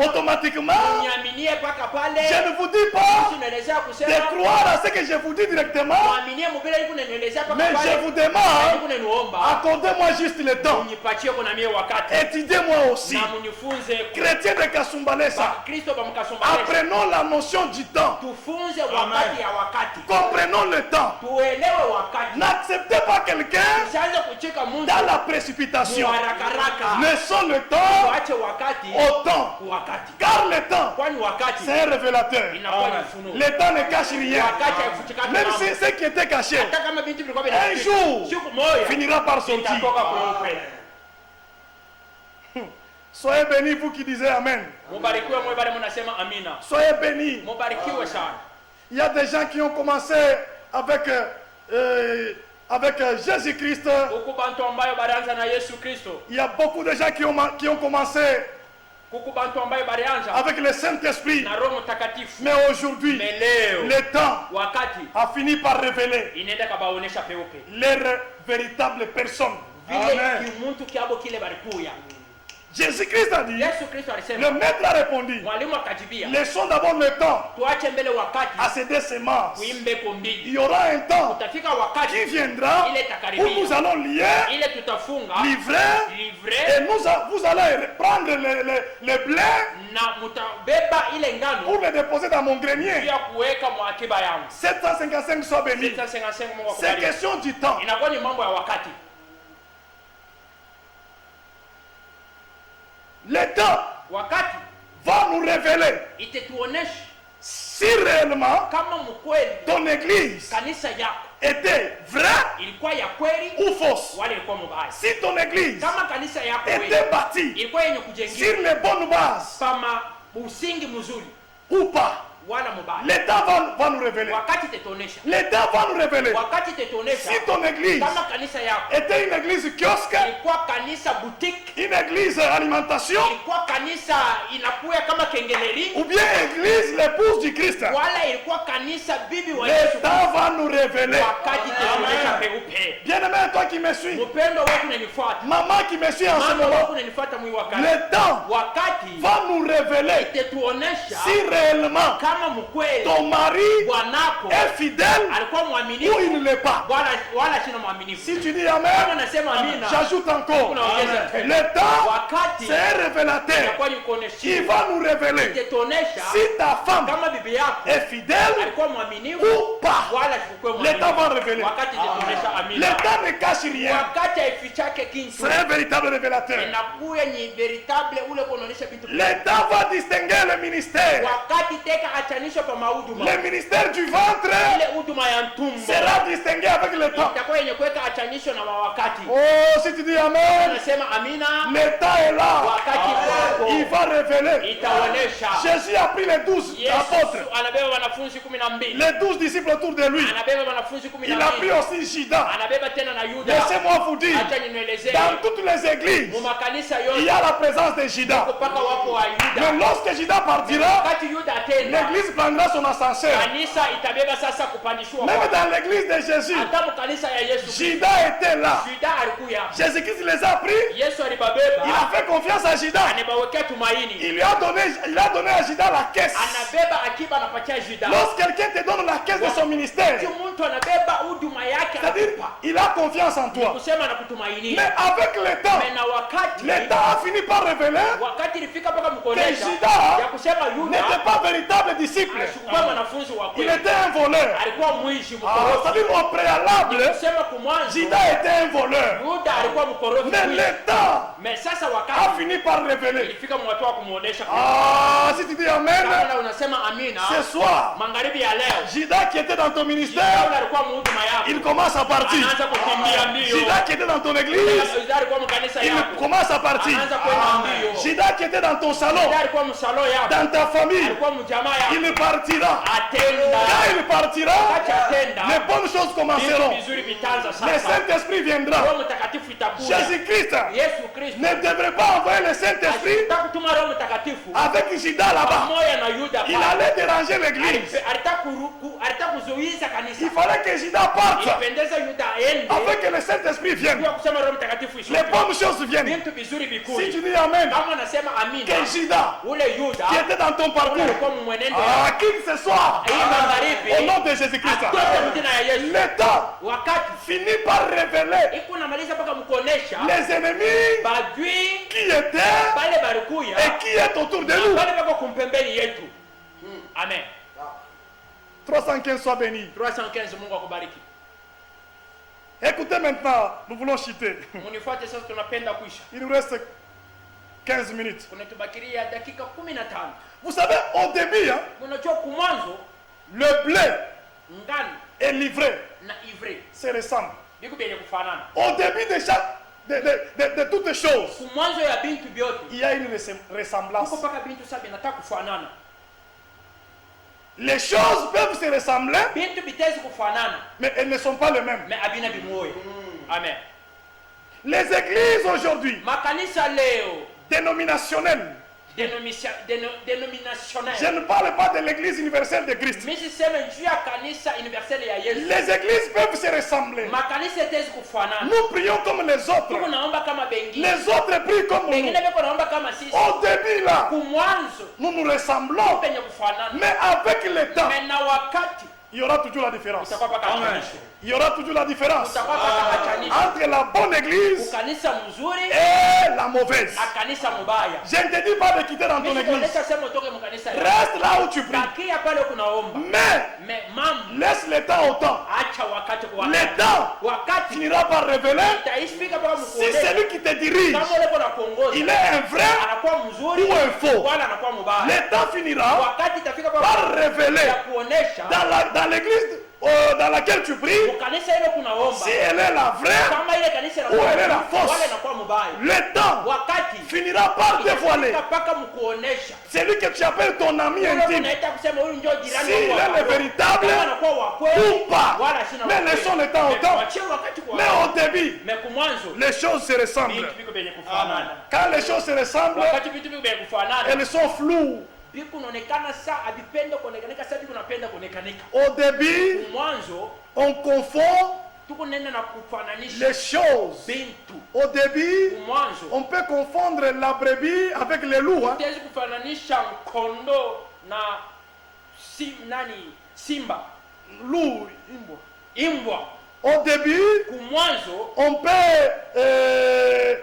automatiquement. niaminie paka pale. Je ne vous dis pas Tunaelezea de kusema croire à ce que je vous dis directement. muaminie mubile yuko nanielezea paka Mais pale. je vous demande, Yuko naniomba accordez-moi juste le temps. unipatie kuna mie wakati Étudiez-moi aussi. na munifunze Chrétiens de Kasumbalesa, Kristo ba mkasumbalesa. apprenons la notion du temps. Tufunze wakati ya wakati. Comprenons le temps. Tuelewe wakati. N'acceptez pas quelqu'un Usianze kucheka mtu dans la précipitation. haraka. Laissons le temps Tuache wakati au temps. wakati. Car le temps, Kwani wakati c'est un révélateur. inakuwa ni ufunuo. Le temps ne cache rien. Wakati haifutikani Même mambo. si ce qui était caché Hata kama binti vilikuwa un vinaficha, jour siku moja finira par sortir. itatoka kweupe. Soyez bénis, vous qui disiez Amen. Mubarikiwe mwe bale mnasema amina. Soyez bénis. Mubarikiwe sana. Il y a des gens qui ont commencé avec Jésus-Christ. Huku bantu ambayo balianza na Yesu Kristo. Il y a beaucoup de gens qui ont commencé Huku bantu ambayo balianza avec le Saint-Esprit. na Roho Mtakatifu. Mais aujourd'hui, Mais leo le temps wakati a fini par révéler inaenda kabaonesha peupe. leur véritable personne. Vile Amen. kimuntu kiabo kile balikuya. Jésus-Christ a dit, Yesu Kristo le alisema, maître a répondu, mwalimu akajibia, laissons d'abord le temps tuache mbele à wakati ces deux semences. kuimbe Il mbili. y aura un temps Utafika qui wakati viendra ile où nous takaribia. allons lier, Ile tutafunga livrer, livre et vous allez prendre le blé na mutabeba ile ngano pour le déposer dans mon grenier. ya kuweka mwa akiba yangu. 755 soient bénis. 755 Mungu C'est akubariki. question du temps. Inakuwa ni mambo ya wakati. Le temps Wakati va nous révéler itetuonesha si réellement kama mkweli ton église kanisa yako était vraie ilikuwa ya kweli ou fausse. wala ilikuwa mbaya. Si ton église Kama kanisa yako était wewe bâtie ilikuwa yenye sur kujengewa les bonnes bases kama usingi mzuri ou pas, wala mbaya. le temps va nous révéler. Wakati itetuonesha. Le temps va nous révéler. Wakati itetuonesha Si ton église kama kanisa yako était une église kiosque, ilikuwa kanisa boutique, une église alimentation, ilikuwa kanisa inakuwa kama kengeleri, ou bien église l'épouse du Christ, wala ilikuwa kanisa bibi wa le Yesu. temps va nous révéler. Wakati itetuonesha peupe. Bien-aimé, toi qui me suis, Mpendo wako unanifuata, maman qui me suit en ce mama moment, wako unanifuata mwi wakati. le temps Wakati va nous révéler itetuonesha si réellement kama mkweli ton mari bwanako est fidèle alikuwa ou mwaminifu il ne l'est pas. wala sina mwaminifu. Si tu dis Kama Amen, nasema amina, j'ajoute encore. unaongeza tena. Le temps, Wakati c'est un révélateur. inakuwa ni Il kuonesha, va nous révéler itetuonesha si ta femme kama bibi yako est fidèle alikuwa mwaminifu ou pas. wala sikuwa Le temps va mwaminifu. révéler. Wakati itetuonesha Le amina. temps ne cache rien. Wakati haifichake kintu, C'est un véritable révélateur. inakuwa ni veritable ule kuonesha vitu. Le temps va distinguer le ministère. Wakati teka achanisho pa mahuduma, Le ministère du ventre ile huduma ya ntumbo sera distingué avec le temps. itakuwa yenye kuweka achanisho na wakati. Oh, si tu dis Amen, Anasema amina, le temps est là. wakati wako Il va révéler. itaonesha. Jésus a pris les 12 Yesu apôtres, anabeba wanafunzi 12, les 12 disciples autour de lui. anabeba wanafunzi Il a pris 12, aussi Judas. anabeba tena na Yuda. Laissez-moi vous dire, Acha nielezee, dans toutes les églises, mu makanisa il y yote a la présence de Judas. mpaka wapo wa Mais Yuda. lorsque Judas partira, Wakati Yuda atenda, l'église prendra son ascenseur. kanisa itabeba sasa kupandishwa Même kwake. dans l'église de Jésus, Hata mkanisa ya Yesu Kristo, Judas était là. Juda alikuya, Jésus-Christ les a pris. Yesu Il alibabeba, a fait confiance à Judas. anabawekea tumaini, Il a donné à Judas la caisse. anabeba akiba, anapatia Juda. Lorsque quelqu'un te donne la caisse de son ministère, Mtu mtu anabeba huduma yake, c'est-à-dire anakupa il a confiance en toi. kusema na kutumainia. Mais avec le temps, Na wakati le temps a fini par révéler wakati ilifika mpaka que mkonesha Judas ya kusema Yuda n'était pas véritable disciple. alikuwa mwanafunzi wa Il kweli, était un voleur. alikuwa mwishi Ah, mkorofi. c'est-à-dire au préalable, Kusema kumwanzo Judas était un voleur. Yuda alikuwa mkorofi Mais mwishi. le temps Mais sasa a wakati fini par révéler. ilifika mwatu wa kumuonesha. Ah, si tu dis Amen, Kama unasema amina, ce soir, magharibi ya leo Judas qui était dans ton ministère, Yuda alikuwa mhuduma yako, il commence à partir. anaanza kukimbia mbio. Judas qui était dans ton église, Yuda alikuwa mkanisa il yako, commence à partir. anaanza kwenda mbio. Judas qui était dans ton salon, Yuda alikuwa msalo yako, dans ta famille, alikuwa mjamaa yako, il partira. atenda. Quand il partira, Wakati atenda, les bonnes choses vitu commenceront. vizuri vitaanza Le sasa. Saint-Esprit viendra. Roho Mtakatifu itakuja. Jésus-Christ Yesu Kristo ne devrait pas envoyer le Saint-Esprit atakutuma Roho Mtakatifu avec Judas là-bas. pamoja na Yuda Il pale. allait déranger l'église. Alitaka kuzuiza kanisa. Il fallait que Judas parte Ilipendeza Yuda aende afin que le Saint-Esprit vienne. kwa kusema Roho Mtakatifu ishuke. Les bonnes choses viennent. Vitu vizuri Si vikuje. tu dis Amen, Kama nasema amina, que Judas ule Yuda qui était dans ton ule parcours, alikuwa mwenendo à qui que ce soit, hii magharibi au nom de Jésus-Christ, atoke mjina ya Yesu. le temps Wakati finit par révéler iko namaliza mpaka mkuonesha les ennemis badui qui étaient bale balikuya et qui est autour de nous. bale bako kumpembeni yetu. Amen. 315 soient bénis. 315 Mungu akubariki. Écoutez maintenant, nous voulons chuter. Munifuate sasa, tunapenda kuisha. Il nous reste 15 minutes. Kunatubakiria dakika 15. Vous savez, au début, hein, Unajua kumwanzo le blé ngano et l'ivraie na ivre se ressemblent. biko byenye kufanana. Au début de chaque, de toutes choses, Kumwanzo ya bintu byote il y a une ressemblance. kuko paka bintu sabi nataka kufanana. Les choses peuvent se ressembler, Bintu bitezi kufanana mais elles ne sont pas les mêmes. me abina bimoyo. Amen. Les églises aujourd'hui, Makanisa leo dénominationnelles, denominationnel. je ne parle pas de l'église universelle de Christ. Mimi siseme juu ya kanisa universelle ya Yesu. Les églises peuvent se ressembler. Makanisa itezi kufanana. Nous prions comme les autres. Tuko naomba kama bengine. Les autres prient comme nous. Bengine beko naomba kama sisi. Au début là, Kumwanzo nous nous ressemblons, penye kufanana. mais avec le temps, Mais na wakati il y aura toujours la différence. utakuwa paka achanisho. Il y aura toujours la différence Utakuwa paka achanisho. entre la bonne église Ukanisa mzuri et la mauvaise. na kanisa mubaya. Je ne te dis pas de quitter dans ton Mimi église. sikuonesha sema utoke mkanisa ya. Reste là où tu pries. Bakia pale kunaomba. Mais Mambo laisse le temps au temps. acha wakati kwa Le wakati. temps Wakati finira par révéler itaifika paka si mkuonesha. celui qui te dirige, Kama ule kuna kuongoza. il est un vrai Anakuwa mzuri ou un faux. wala anakuwa mubaya. Le temps finira Wakati itafika par paka révéler ya kuonesha dans l'église dans laquelle tu pries, kanisa ile kunaomba. si elle est la vraie, Kama ile kanisa ou elle est la fausse. wala inakuwa mubaya. Le temps Wakati finira par dévoiler mpaka mkuonesha. celui que tu appelles ton ami Ule intime, unaita kusema huyu ndio jirani s'il wangu. est le véritable Kama anakuwa wa kweli ou pas. wala sina Mais wa kweli. laissons le temps au temps. Wachie wakati kwa Mais au début, Mais kumwanzo les choses se ressemblent. vitu viko vyenye kufanana. Quand les choses se ressemblent, Wakati vitu viko vyenye kufanana elles sont floues. viku naonekana saa avipende kuonekanika saa viku napenda kuonekanika. Au début, Mwanzo on confond tuko nenda na kufananisha les choses. bintu. Au début, Mwanzo on peut confondre la brebis avec les loups. Hein. tuwezi kufananisha kondo na simba Loup. imbwa. Au début, Kumwanzo on peut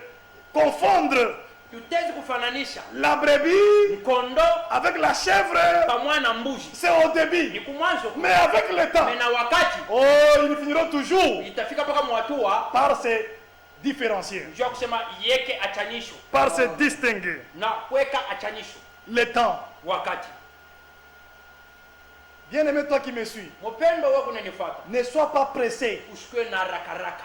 confondre tutezi kufananisha la brebis kondo avec la chèvre. pamoja na mbuzi. C'est au Ni début. kumwanzo. Mais avec le temps, Mais na wakati oh, ils finiront toujours itafika mpaka mwatua par se différencier, njoo kusema yeke achanisho par se distinguer. na kuweka achanisho. Le temps. Wakati Bien-aimé, toi qui me suis, mpendo wewe unanifuata, ne sois pas pressé usikwe na haraka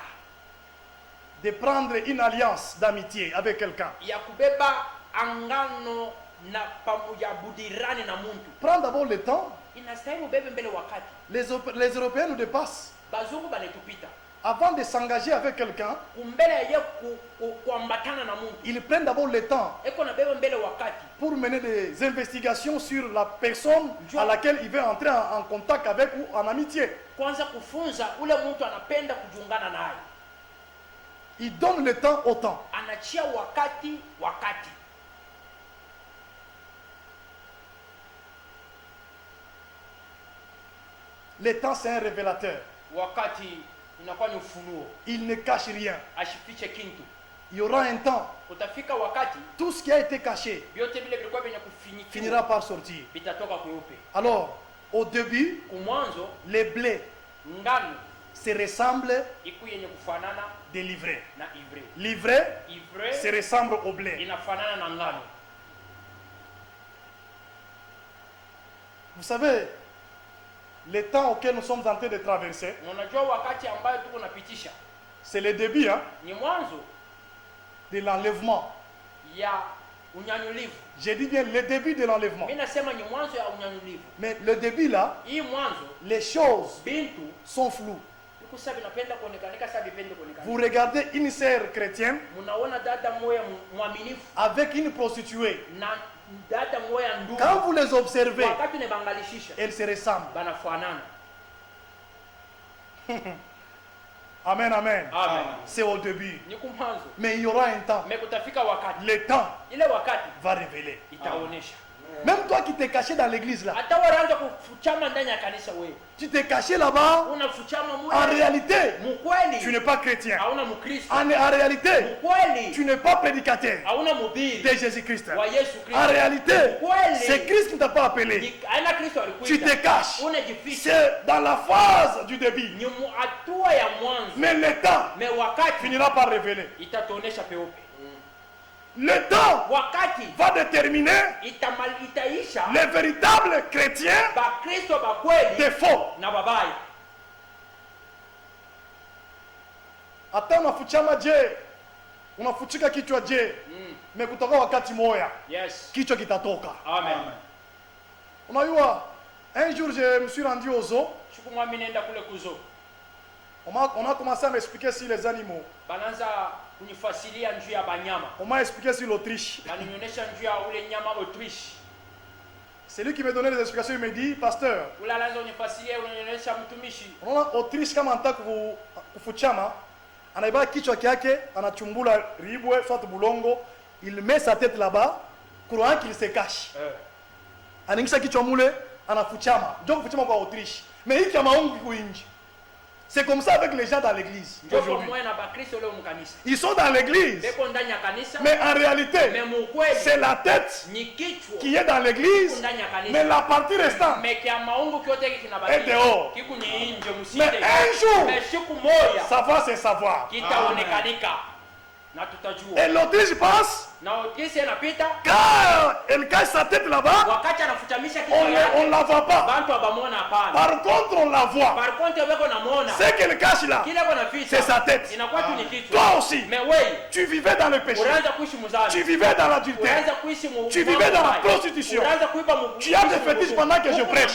de prendre une alliance d'amitié avec quelqu'un. ya kubeba angano na pamoja budirani na muntu. Prends d'abord le temps. Inastahili ubebe mbele wakati. Les Européens nous dépassent. Bazungu banetupita. avant de s'engager avec quelqu'un, kumbele ye kuambatana na muntu ils prennent d'abord le temps eko na beba mbele wakati pour mener des investigations sur la personne à laquelle il veut entrer en contact avec ou en amitié. kwanza kufunza ule muntu anapenda kujiungana naye. Il donne le temps au temps. Anachia wakati. Le temps, c'est un révélateur. Wakati inakuwa ni ufunuo. Il ne cache rien. Ashifiche kintu. Il y aura un temps. Utafika wakati Tout ce qui a été caché vyote vile vilikuwa vyenye finira par sortir. vitatoka kweupe. Alors, au début, Kumwanzo les blés ngano se ressemblent iku yenye kufanana des livrets. na ivre. L'ivraie se ressemble au blé. Inafanana na ngano. Vous savez, le temps auquel nous sommes en train de traverser, Unajua wakati ambayo tuko napitisha c'est le début ni mwanzo de l'enlèvement. ya unyanyulivu. J'ai dit bien le début de l'enlèvement. Mimi nasema ni mwanzo ya unyanyulivu. Mais le début là, Hii mwanzo les choses bintu sont floues. iko sabi napenda kuonekanika sabi pende kuonekanika. Vous regardez une sœur chrétienne Munaona dada moya mwaminifu avec une prostituée. na dada moya ndugu. Quand vous les observez, Wakati nebangalishisha elles se ressemblent. banafanana. Amen, amen. Amen. C'est au début. Ni kumwanzo. Mais il y aura un temps. Mais kutafika wakati. Le temps Ile wakati va révéler. itaonesha. Même toi qui t'es caché dans l'église là, Hata wanaanza kufuchama ndani ya kanisa wewe. tu t'es caché là-bas, Unafuchama mule. en réalité, Mukweli. tu n'es pas chrétien. Hauna Mkristo. En réalité, Mukweli. tu n'es pas prédicateur Hauna mhubiri de Jésus-Christ. wa Yesu Kristo. En réalité, Mukweli. c'est Christ qui ne t'a pas appelé. Ni aina Kristo Tu alikuita. te caches. Unajificha. C'est dans la phase du début. Ni hatua ya mwanzo. Mais le temps Me wakati finira par révéler. itatuonesha peupe. Le temps Wakati va déterminer itaisha les véritables chrétiens Bakristo bakweli des faux. na babaya. Hata unafuchama je, unafuchika kichwa je, mais kutoka wakati moya Yes. kichwa kitatoka. Amen. Unajua, un jour je me suis rendu au zoo, Siku mwami nenda kule kuzo. on a commencé à m'expliquer sur les animaux, Bananza kunifasilia njuu ya banyama. on m'a expliqué sur l'Autriche. Banionyesha njuu ya ule nyama Autriche. C'est lui qui me donnait les explications, il me dit, pasteur, Ule alaanza unifasilia unanionyesha mtumishi. unaona Autriche kama anataka kufuchama, anaiba kichwa kyake, anachumbula ribwe, soit bulongo, il met sa tête là-bas, croyant qu'il se cache. Anaingisha kichwa mule, anafuchama. Ndio kufuchama kwa Autriche. Mais hiki ya maungu iko nje. C'est comme ça avec les gens dans l'église Njoo aujourd'hui. mwe na Bakristo leo mkanisa. Ils sont dans l'église, Beko ndani ya kanisa. mais en réalité, Mais mukweli c'est la tête ni kichwa qui est dans l'église, ndani ya kanisa. mais la partie restante. Mais kia maungu kyote Et kinabaki. dehors. Kiku ni nje Mais msite. un jour, Mais siku moja ça va se savoir. kitaonekanika na tutajua. Et l'Autriche passe, Na kesi inapita car elle cache sa tête là-bas, wakati anafuchamisha on kichwa ne yake. la voit pas. Bantu abamwona hapana. Par contre, on la voit. Par contre weko namuona. Ce qu'elle cache là, Kile kona ficha. c'est sa tête. Inakuwa tu ni kichwa. Toi aussi, Mais wewe tu vivais dans le péché. unaanza kuishi Tu mzani. vivais dans l'adultère. Unaanza kuishi mu. Tu vivais dans la prostitution. Unaanza kuiba mu. Tu as des fétiches pendant que je prêche.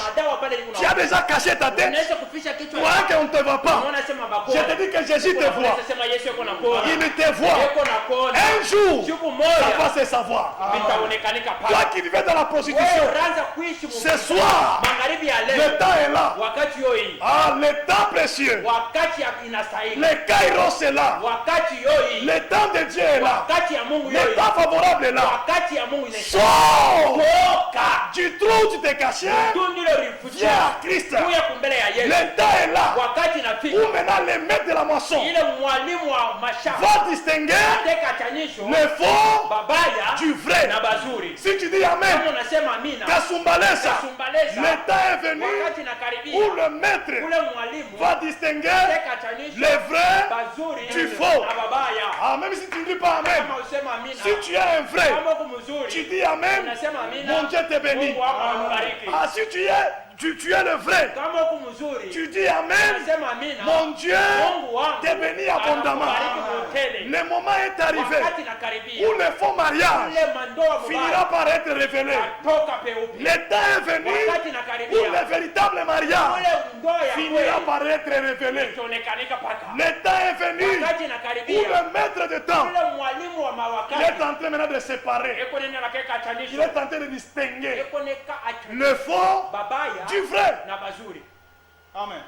Tu as déjà caché ta tête. Unaweza kuficha kichwa. Toi qu'on ne te voit pas. Unaona sema bako. Je te dis que Jésus te voit. Sema Yesu yuko na kona. Il te voit. Yuko na kona. Un jour, Siku ça moja va se savoir. vitaonekanika Toi pale. qui vivais dans la prostitution, Wewe unaanza kuishi mu. ce soir, Magharibi ya le leo. temps est là. Wakati yoi. Ah, le temps précieux. Wakati inastahili. Le kairos est là. Wakati yoi. Le temps de Dieu est là. Wakati ya Mungu Le yoi. temps favorable est là. Wakati ya Mungu inaisha. Sors Toka. du trou où tu t'es caché. Tundu ile ulifutia. Viens à Christ. Kuya kumbele ya Yesu. Le temps est là. Wakati inafika. Où maintenant les maîtres de la moisson Ile mwalimu wa mashamba. va distinguer Teka chanisho. le faux Babaya. du vrai. Na bazuri. Si tu dis Amen, Kama unasema amina. Kasumbalesa, Kasumbalesa. le temps est venu Wakati nakaribia. où le maître Ule mwalimu. va distinguer Teka chanisho. les vrais Bazuri. du faux. Na babaya. Ah, même si tu ne dis pas Amen, Kama usema amina. si tu es un vrai, Kama uko mzuri. tu dis Amen, Unasema amina. mon Dieu te bénit. Mungu wako anakubariki. Ah, si tu es tu es le vrai. kama uko mzuri Tu dis Amen. unasema amina, Mon Dieu Mungu wangu te bénit abondamment. anakubariki tele. Le moment est arrivé Wakati nakaribia où le faux mariage ule mandoa finira mubaya par être révélé. atoka peupe. Le temps est venu Wakati où nakaribia le véritable mariage ule ndoa ya finira kweli par être révélé. itaonekanika paka. Le temps est venu Wakati où nakaribia le maître de temps ule mwalimu wa il est mawakati en train maintenant de séparer. eko nene nakeka Il achanisho est en train de distinguer eko neka achanisho le faux babaya du vrai. na bazuri. Amen.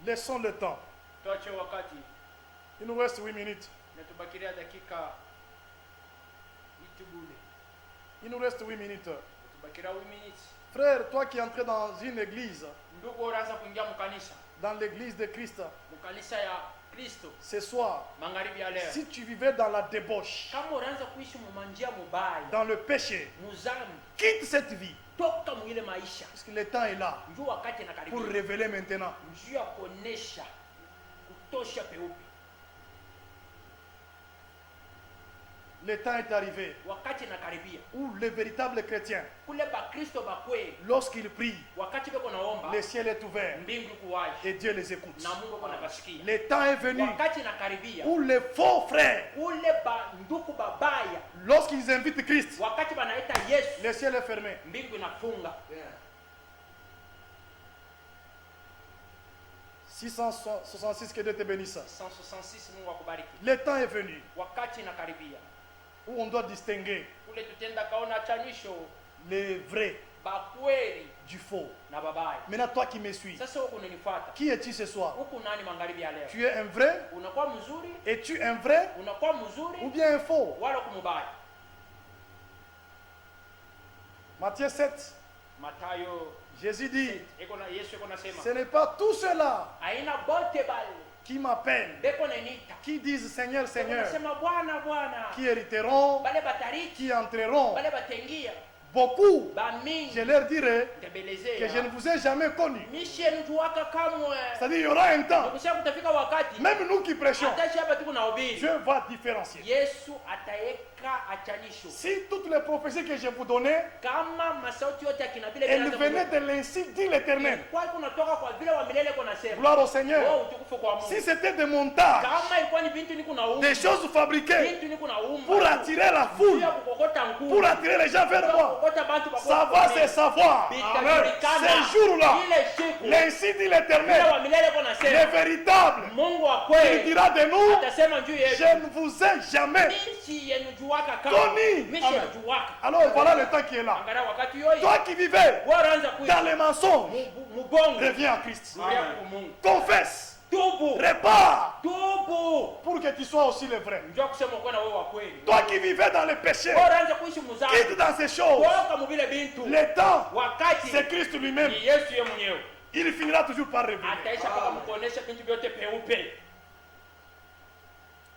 Laissons le temps. Tuache wakati, Il nous reste 8 minutes. natubakiria dakika itubule, Il nous reste 8 minutes. tubakiria 8 minutes. Frère, toi qui es entré dans une église, Ndugu unaanza kuingia mkanisa, dans l'église de Christ, mkanisa ya Kristo ce soir, magharibi ya leo, si tu vivais dans la débauche, kama unaanza kuishi mumanjia mubaya dans le péché, muzambi, quitte cette vie. toka mwile maisha. Parce que le temps est là Njoo wakati pour nakaribia, révéler maintenant. njoo ya kuonesha kutosha peupe. Le temps est arrivé Wakati nakaribia où les véritables chrétiens, kule bakristo bakweli, lorsqu'ils prient, wakati beko naomba le ciel est ouvert mbingu kuwaje et Dieu les écoute. na Mungu ako nabasikia. Le temps est venu Wakati nakaribia où les faux frères, ule nduku babaya, lorsqu'ils invitent Christ, wakati banaita Yesu, le ciel est fermé. mbingu inafunga. 666, que Dieu te bénisse. 166, Mungu akubariki. Le temps est venu Wakati nakaribia où on doit distinguer kule tutenda kaona chanisho les vrais bakweli du faux. na babaya. Maintenant, toi qui me suis, Sasa huku unanifuata, qui es-tu ce soir? huku nani magharibi ya leo? Tu es un vrai? Unakuwa mzuri, Es-tu un vrai unakuwa ou mzuri bien un faux? wala kumubaya. Matthieu 7, Matayo Jésus dit, Yesu eko nasema ce n'est pas tout cela aina bote bale qui m'appellent, beko nenita qui disent Seigneur, Seigneur, nasema Bwana Bwana, qui hériteront, bale batariki, qui entreront. bale batengia Beaucoup, bamingi je leur dirai que je tebelezea ne vous ai jamais connu. mishi mtuwaka kamwe. C'est-à-dire, il y aura un temps, Ukisha kutafika wakati même nous qui prêchons, atashi hapa tuko na ubiri, Dieu va différencier. Yesu ataweka achanisho. Si toutes les prophéties que je vous donnais, Kama masauti yote ya kinabii elles venaient de l'ainsi dit l'Éternel. kwa kunatoka kwa vile wa milele kuna sema Gloire au Seigneur. oh, utukufu kwa Mungu. Si c'était des montages, Kama ilikuwa ni bintu niko na umba, des choses fabriquées bintu niko na umba pour attirer la foule, ya kukokota nguvu, pour attirer les gens vers moi, kukokota bantu savoir c'est savoir. Ces jours-là, ile siku l'ainsi dit vile l'Éternel, wa milele kuna les sema véritables, Mungu wa il kweli dira de nous, atasema juu yetu, je ne vous ai jamais. mishi yenu juwaka kama Tony. mishi Amen. yenu juwaka. Alors voilà le temps qui est là. Angalia wakati yoyi Toi qui vivais waranza dans kuishi les mensonges, mubongo reviens à Christ. rudia kwa Mungu, Confesse, tubu répare, tubu, pour que tu sois aussi le vrai. njoo kusema uko na wewe wa kweli. Toi qui vivais dans le péché, Waranza kuishi muzambi, quitte dans ces choses. toka mubile bintu. Le temps, Wakati c'est Christ lui-même. ni Yesu yeye mwenyewe Il finira toujours par révéler. ataisha mpaka mkuonesha bintu vyote peupe.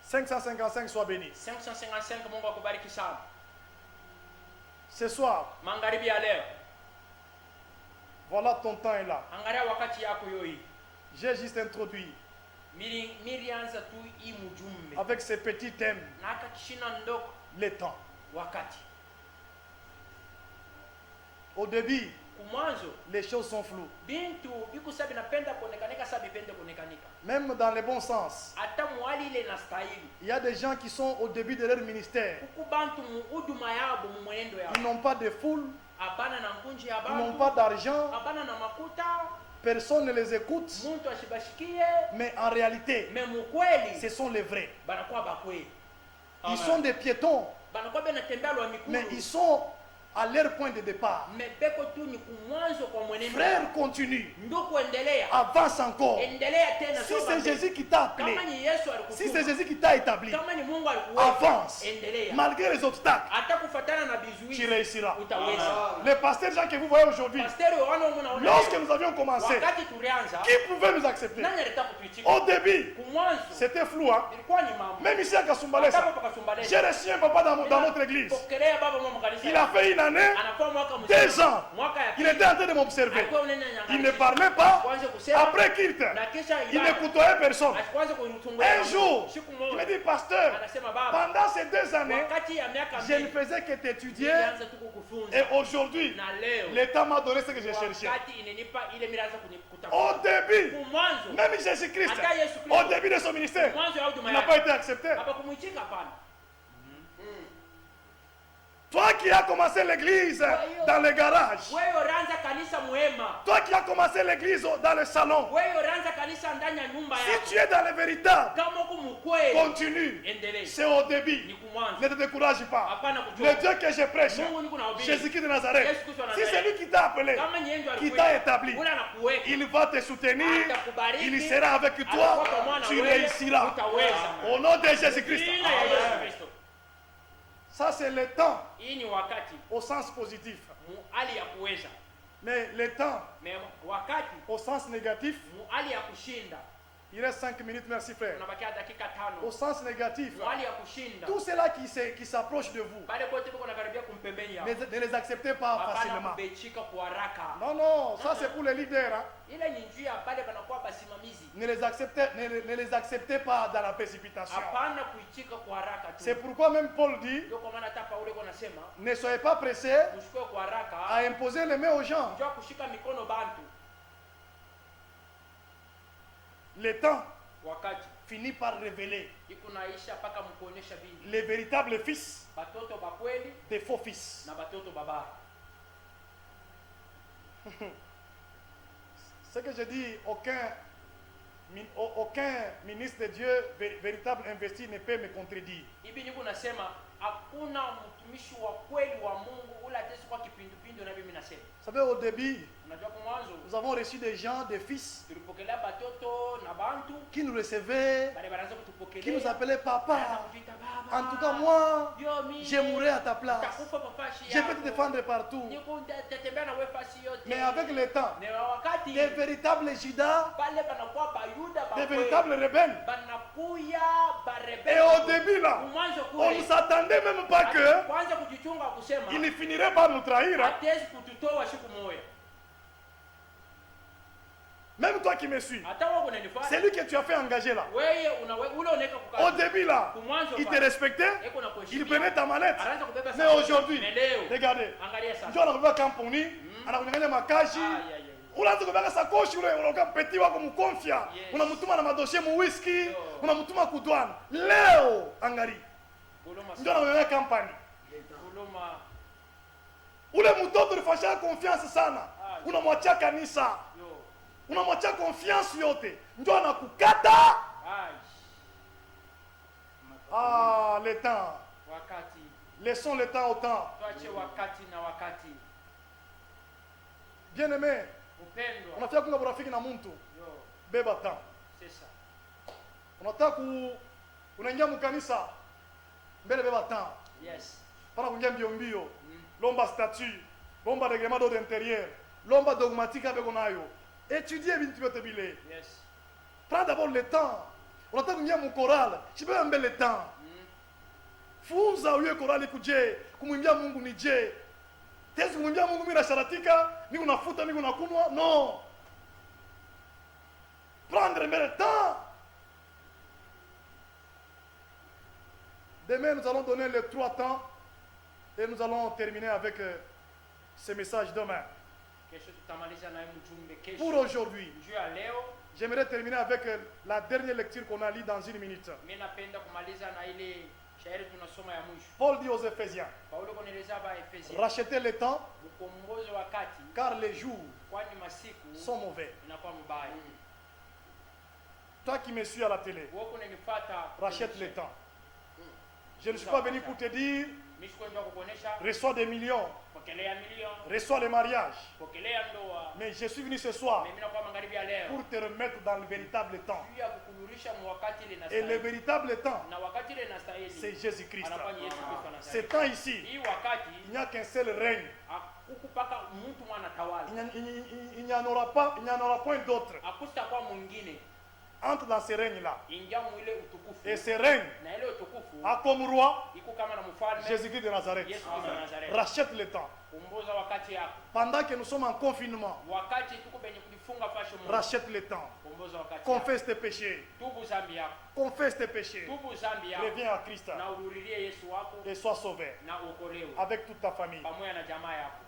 555, sois béni. 555, Mungu akubariki sana. Ce soir, Magharibi ya leo, voilà ton temps est là. angalia wakati yako yoyi. J'ai juste introduit Mirianza tu hii mjumbe avec ces petits thèmes na akakishina ndoko le temps. wakati Au début, kumwanzo les choses sont floues. bintu bikusa binapenda kuonekanika sa bipende kuonekanika Même dans le bon sens. hata mwali ile na stahili Il y a des gens qui sont au début de leur ministère. kuku bantu muhuduma yabo mumwendo yabo Ils n'ont pas de foule, abana na nkunji ya ils n'ont bantu pas d'argent, abana na makuta personne ne les écoute. muntu ashibashikie Mais en réalité, me mukweli ce sont les vrais. banakuwa bakweli Ils sont des piétons, banakuwa benatembea lwa mais mikulu ils sont à leur point de départ. me beko tu ni kumwanzo kwa mwenendo Frère, continue, nduku endelea avance encore. endelea tena Si songa c'est mbele. Jésus qui t'a appelé, kama ni Yesu si c'est alikutuma Jésus qui t'a établi, kama ni Mungu alikuweka avance. endelea Malgré les obstacles, hata kufatana na tu bizuizi réussiras. utaweza. Les pasteurs gens que vous voyez aujourd'hui, Pasteri wana unaona lorsque nous avions commencé, wakati tulianza qui pouvait nous accepter? nani alitaka kutuitika Au début, kumwanzo c'était flou, hein? ilikuwa ni mambo Même ici à Kasumbalesa, Hata pakasumbalesa. j'ai reçu un papa dans notre église. pokelea baba mama kanisa Il a fait une années, anakuwa mwaka 2 ans, mwaka ya il était en train de m'observer. alikuwa unene Il ne parlait pas. kwanza kusema Après Kirt, na kisha il ne côtoyait personne. kwanza kuitungulia Un jour, siku il me moja dit, pasteur, anasema baba pendant ces 2 années, wakati ya miaka je ne mbili faisais que t'étudier. nilianza tu kukufunza Et aujourd'hui, na leo l'État m'a donné ce que je cherchais. wakati inenipa ile miraza kutafuta Au début, kumwanzo même Jésus-Christ, hata Yesu Kristo au début de son ministère, mwanzo ya il huduma n'a pas yake été accepté. hapa kumwichika hapana. Toi qui as commencé l'église dans le garage, Wewe uranza kanisa muhema, toi qui as commencé l'église dans le salon, wewe uranza kanisa ndani ya nyumba si yako, tu es dans le véritable, kama uko mkweli continue. endelee, C'est au début. ni kumwanzo. Ne te décourage pas. Hapana Le kuchoka. Dieu que je prêche, Mungu niko na ubiri. Jésus-Christ de Nazareth, Yesu Kristo wa si Nazareth. c'est lui qui t'a appelé, Kama nyendo qui alikuwa t'a établi, ula nakuweka, il va te soutenir, atakubariki, il sera avec toi, atakuwa pamoja na tu wewe, réussiras. utaweza. Au nom de Jésus-Christ. Jina ya Yesu Kristo. Ça, c'est le temps Hii ni wakati au sens positif. hali ya kuweza, Mais le temps wakati au sens négatif, hali ya kushinda. il reste 5 minutes, merci frère. Unabakia dakika Au 5. sens négatif, Hali ya kushinda. tout cela qui s'approche de vous, Bale bote biko nakaribia kumpembeni yao. ne les acceptez pas Hapana facilement. kubechika kwa haraka. Non, non, ça c'est pour les leaders. Hein. Ile ni njia bale banakuwa basimamizi. Ne les acceptez pas dans la précipitation. Hapana kuichika kwa haraka tu. C'est pourquoi même Paul dit, Ndio kwa maana hata Paulo yuko anasema ne soyez pas pressés mshukue kwa haraka, à imposer les mains aux gens. njoo kushika mikono bantu. Le temps Wakati finit par révéler iko naisha paka mkuonyesha vingi. les véritables fils Batoto ba kweli des faux fils. na batoto baba. Ce que je dis, aucun ministre de Dieu véritable investi ne peut me contredire. Hivi niko nasema hakuna mtumishi wa kweli wa Mungu ula tesi kwa kipindupindu na mimi nasema. Vous savez, au début, Unajua kwa mwanzo nous avons reçu des gens, des fils, tulipokelea batoto na bantu qui nous recevaient, bale banaanza qui kutupokelea. nous appelaient Banaanza papa. kutuita baba. En tout cas, moi, Yo, mimi, je mourrai à ta place. nitakufa kwa fashi Je yako. peux te défendre partout. Niko tatembea na wewe fasi yote. Mais avec le temps, na wakati des véritables Judas, bale banakuwa bayuda ba des kweli. véritables rebelles. Banakuya barebeli. Et au début, là, Mwanzo on kule ne s'attendait même pas que kwanza kujichunga kusema il finirait par nous trahir. Hein. hatezi kututoa siku moja. Même toi qui me suis, Hata wewe unanifuata. c'est lui que tu as fait engager là. Wewe ule unaweka Au kukaa. début là, Kumwanzo il te pale. respectait, Eko na il kuheshimia. prenait ta mallette. Anaanza kubeba Mais sana. aujourd'hui, Mais leo, regardez, angalia njoo sasa. anakubeba kampuni, anakunyang'anya makashi, Ay, ay, ay. unaanza kubeba sakoshi ule, unakuwa petit wako mkonfia, Yes. unamtuma na madossier mu whisky, Yo. unamtuma kudwana. Leo angalia, Kuluma njoo anakunyang'anya kampani. kuluma Ule mtoto ulifanyia confiance sana, Ah. unamwachia kanisa, yo. unamwachia confiance yote, njoo anakukata. Ai. Ah, le temps, Wakati. laissons le temps au temps. Tuache wakati na wakati. Bien aimé, Upendwa. unafika kunga burafiki na mtu, Yo. beba temps. Sasa. Unataka unaingia mkanisa mbele, beba temps. Yes. Pana kuingia mbio mbio, lomba statut, lomba règlement d'ordre intérieur, lomba dogmatique avec onayo. Étudier bintu vyote bile. Yes. Prends d'abord le temps. Unataka kuingia mkoral, chibeba mbele temps. Funza uye korali kuje, kumwimbia Mungu ni je. Tezi kumwimbia Mungu mimi nasharatika, mimi unafuta, mimi unakunwa. Non. Prendre le temps. Demain, nous allons donner les 3 temps et nous allons terminer avec ce message demain. Kesho tutamaliza na mjumbe kesho. Pour aujourd'hui, Juu ya leo j'aimerais terminer avec la dernière lecture qu'on a lue dans 1 minute. mimi napenda kumaliza na ile shairi tunasoma ya mwisho. Paul dit aux Éphésiens, Paulo kunaeleza ba Efesia. rachetez le temps Mkombozi wakati car les jours kwani masiku sont mauvais. inakuwa mbaya. Toi qui me suis à la télé, Wewe kunanifuata rachète le temps. Je ne suis pas venu pour te dire, mimi sikwenda kukuonesha reçois des millions, pokelea milioni, reçois les mariages. pokelea ndoa. Mais je suis venu ce soir Mimi nakuwa magharibi ya leo pour te remettre dans le véritable temps. juu ya kukunurisha wakati ile Et le inastahili. véritable temps, Na wakati ile inastahili c'est Jésus-Christ. anakuwa ni Yesu Kristo Ce anastahili. temps ici, Hii wakati il n'y a qu'un seul règne. hakukupaka mtu mwana tawala. Il n'y en aura pas, il n'y en aura point d'autre. Hakusitakuwa mwingine. entre dans ce règne-là. ingia mwile utukufu, Et ce règne na ile utukufu a comme roi iko kama na mfalme Jésus-Christ de Nazareth. Yesu Kristo wa Nazareti. Rachète le temps. Kumbuza wakati yako, Pendant que nous sommes en confinement, wakati tuko benye kujifunga fasho Mungu, rachète le temps. kumbuza wakati yako, Confesse tes péchés. tubu zambi yako, Confesse tes péchés. tubu zambi yako, Reviens à Christ na urudilie Yesu wako et sois sauvé na uokolewe avec toute ta famille. pamoja na jamaa yako.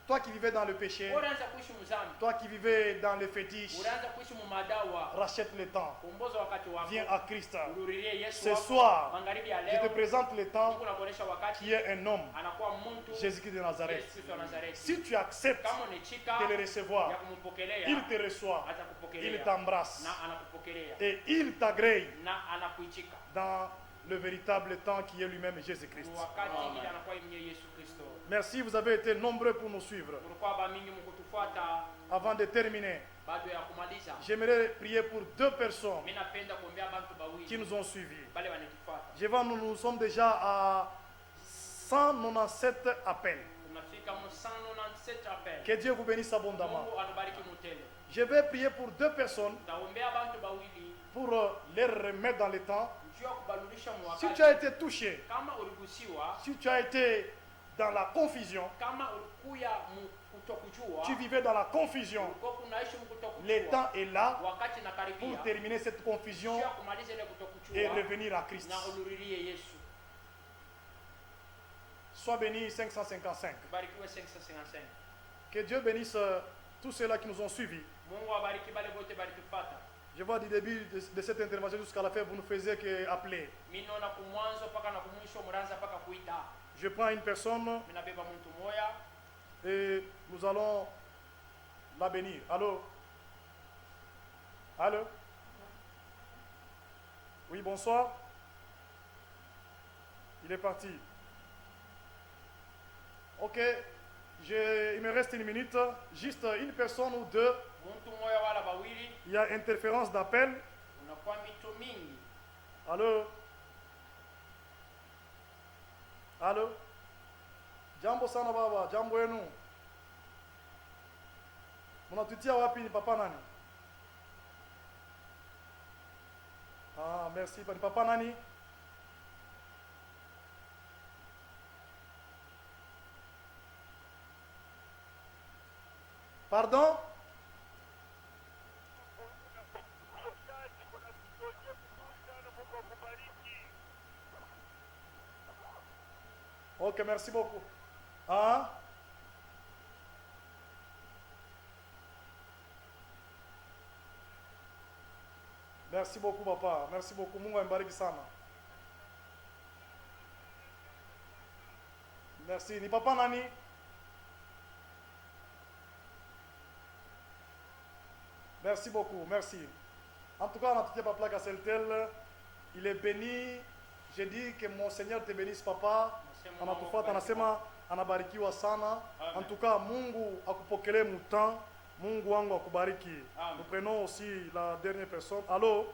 Toi qui vivais dans le péché, Unaanza kuishi mzambi, toi qui vivais dans le fétiche, unaanza kuishi mumadawa, rachète le temps. kumbuza wakati wako, Viens à Christ. urudilie Yesu Ce wako. soir, Magharibi ya je te leo présente le temps Mungu anakuonesha wakati qui est un homme, anakuwa mtu Jésus-Christ de Yesu Nazareth. Kristo wa Nazareti. Si tu acceptes Kama unachika de le ya recevoir, kumpokelea, il te reçoit, il atakupokelea t'embrasse na anakupokelea et il t'agrée na anakuichika dans le véritable temps qui est lui-même Jésus-Christ. wakati ile anakuwa imye Yesu Kristo. Merci, vous avez été nombreux pour nous suivre. Kulikuwa ba mingi mkutufuata. Avant de terminer, Bado ya kumaliza, j'aimerais prier pour 2 personnes mimi napenda kuombea bantu qui bawili nous ont suivis. bale wanitufuata. Nous sommes déjà à 197 appels. Tunafika mu 197 appel. Que Dieu vous bénisse abondamment. Mungu anubariki mutele. Je vais prier pour 2 personnes Taombea bantu bawili pour les remettre dans le temps. njoo kubalulisha Si mwakati. tu as été touché, Kama uligusiwa, si tu as été dans la confusion, kama ulikuya kutokujua, tu vivais dans la confusion, ulikuwa kunaishi mkutokujua. le temps est là Wakati pour nakaribia terminer cette confusion njoo kumaliza ile kutokujua et revenir à Christ. na ululilie Yesu. Sois béni 555. Barikiwe 555. Que Dieu bénisse tous ceux-là qui nous ont suivis. Mungu abariki bale bote balitufata. Je vois du début de cette intervention jusqu'à la fin, vous ne faisiez qu'appeler. Mimi naona kumwanzo paka na kumwisho mranza paka kuita. Je prends une personne Mimi nabeba mtu moya et nous allons la bénir. Allô? Allô? Oui, bonsoir. Il est parti. Ok, il me reste 1 minute. Juste une personne ou 2. mtu moya wala bawili, Il y a interférence d'appel. unakuwa mito mingi. Allô? Allô? Jambo sana baba, jambo yenu. Mnatutia wapi ni papa nani? Ah, merci. Ni papa nani? Pardon? Ok, merci beaucoup. Hein? Merci beaucoup, papa. Merci beaucoup. Mungu ambariki sana. Merci. Ni papa nani? Merci beaucoup. Merci. En tout cas, on a tout papa Gasseltel. Il est béni. J'ai dit que mon Seigneur te bénisse, papa. Anatufuata anasema anabarikiwa sana. En tout cas, Mungu akupokelee mutan. Mungu wangu akubariki. Nous prenons aussi la dernière personne. Allô?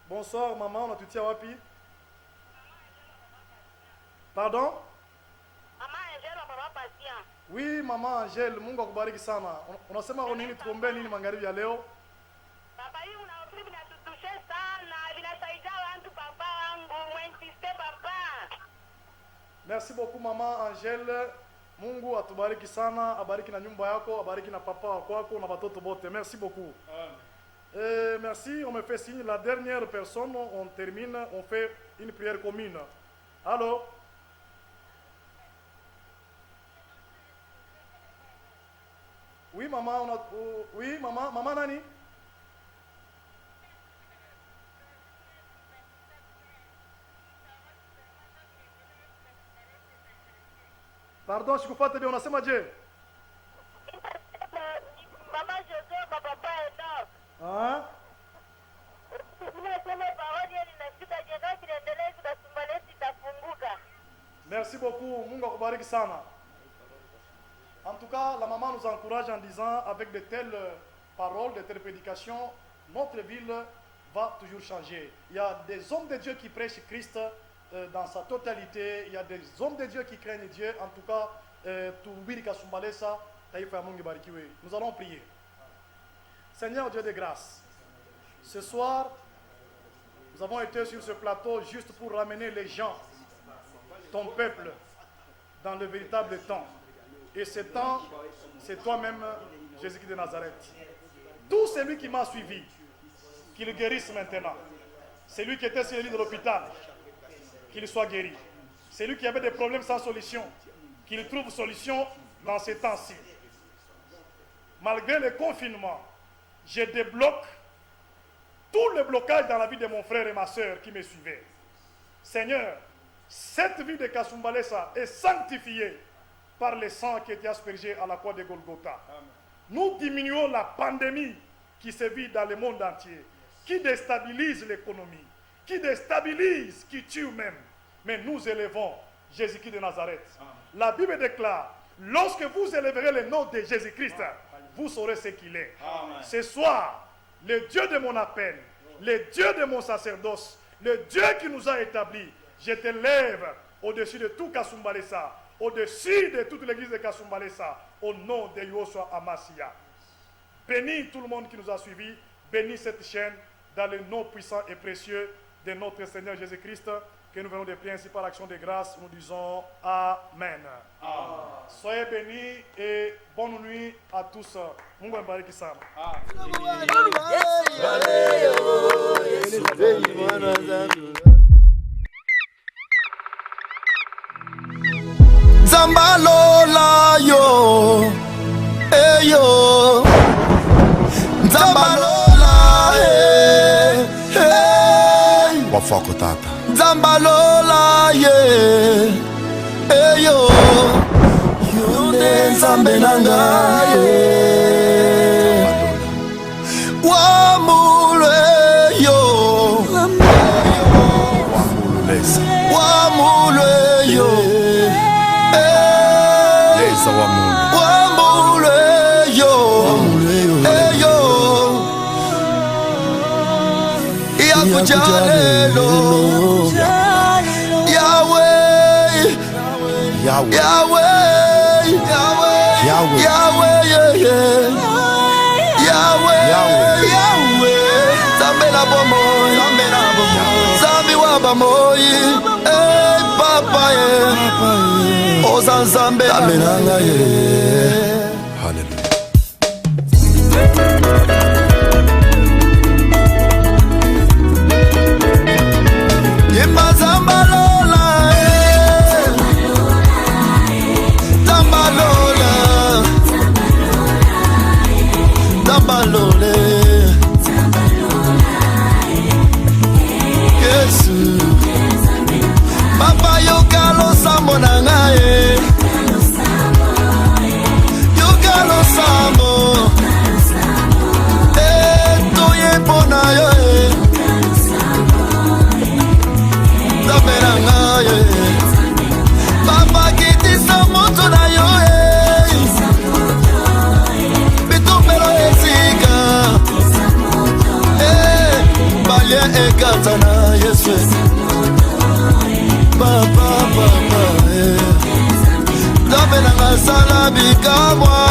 Bonsoir maman, on a tutia wapi? Pardon? Mama Angel wa baba Patient. Oui, mama Angel, Mungu akubariki sana. Unasema kwa nini tuombee nini magharibi ya leo? Baba hii unaofiri vinatutushe sana, vinasaidia watu baba wangu, mwentisite baba. Merci beaucoup mama Angel. Mungu atubariki sana, abariki na nyumba yako, abariki na papa wako na watoto bote. Merci beaucoup. Merci, on me fait signe. La dernière personne, on termine, on fait une prière commune. Allô? Oui, maman, oui, maman nani? Pardon, sikupata bien, unasema je? Baba Jojo, baba Enoch. Ah? Unasema baoni ninafika jengo kinaendelea kudasumbalesi tafunguka. Merci beaucoup, Mungu akubariki sana. En tout cas, la maman nous encourage en disant, avec de telles paroles, de telles prédications, notre ville va toujours changer. Il y a des hommes de Dieu qui prêchent Christ dans sa totalité. Il y a des hommes de Dieu qui craignent Dieu. En tout cas, nous allons prier. Seigneur Dieu de grâce, ce soir, nous avons été sur ce plateau juste pour ramener les gens, ton peuple, dans le véritable temps. Et ce temps, c'est toi-même, Jésus-Christ de Nazareth. Tout celui qui m'a suivi, qu'il guérisse maintenant. Celui qui était sur le lit de l'hôpital, qu'il soit guéri. Celui qui avait des problèmes sans solution, qu'il trouve solution dans ces temps-ci. Malgré le confinement, je débloque tout le blocage dans la vie de mon frère et ma soeur qui me suivaient. Seigneur, cette vie de Kasumbalesa est sanctifiée par le sang qui était aspergé à la croix de Golgotha. Amen. Nous diminuons la pandémie qui se vit dans le monde entier, qui déstabilise l'économie, qui déstabilise, qui tue même. Mais nous élevons Jésus-Christ de Nazareth. Amen. La Bible déclare, lorsque vous élèverez le nom de Jésus-Christ, vous saurez ce qu'il est. Amen. Ce soir, le Dieu de mon appel, le Dieu de mon sacerdoce, le Dieu qui nous a établis, je te lève au-dessus de tout Kasumbalesa, au-dessus de toute l'église de Kasumbalesa, au nom de Yoshua Amasia. Bénis tout le monde qui nous a suivis, bénis cette chaîne dans le nom puissant et précieux de notre Seigneur Jésus-Christ, que nous venons de prier ainsi par l'action de grâce, nous disons Amen. Amen. Soyez bénis et bonne nuit à tous. Mungu ambariki sana. Zambalola yo, yo. Zambalola, wafako tata. Zambalola ye, yo. Yune zambe nanga ye. Wamule yo, wamule yo. Wamule yo, Yakujalelo, Yahweh, Yahweh, Yahweh, Zambela bomoy, Zambi wabamoy, papa ye, Ozanzambe amenanga ye. Hallelujah. Yemba Zambalola, Zambalola, Zambalole, Yesu, Papa yokalo sambo nangaye, yokalo sambo, toye pona yo. Papa kitisa moto na yo bitupelo esika balia ekata na Yesu papa papa Zabe na sala bikamwa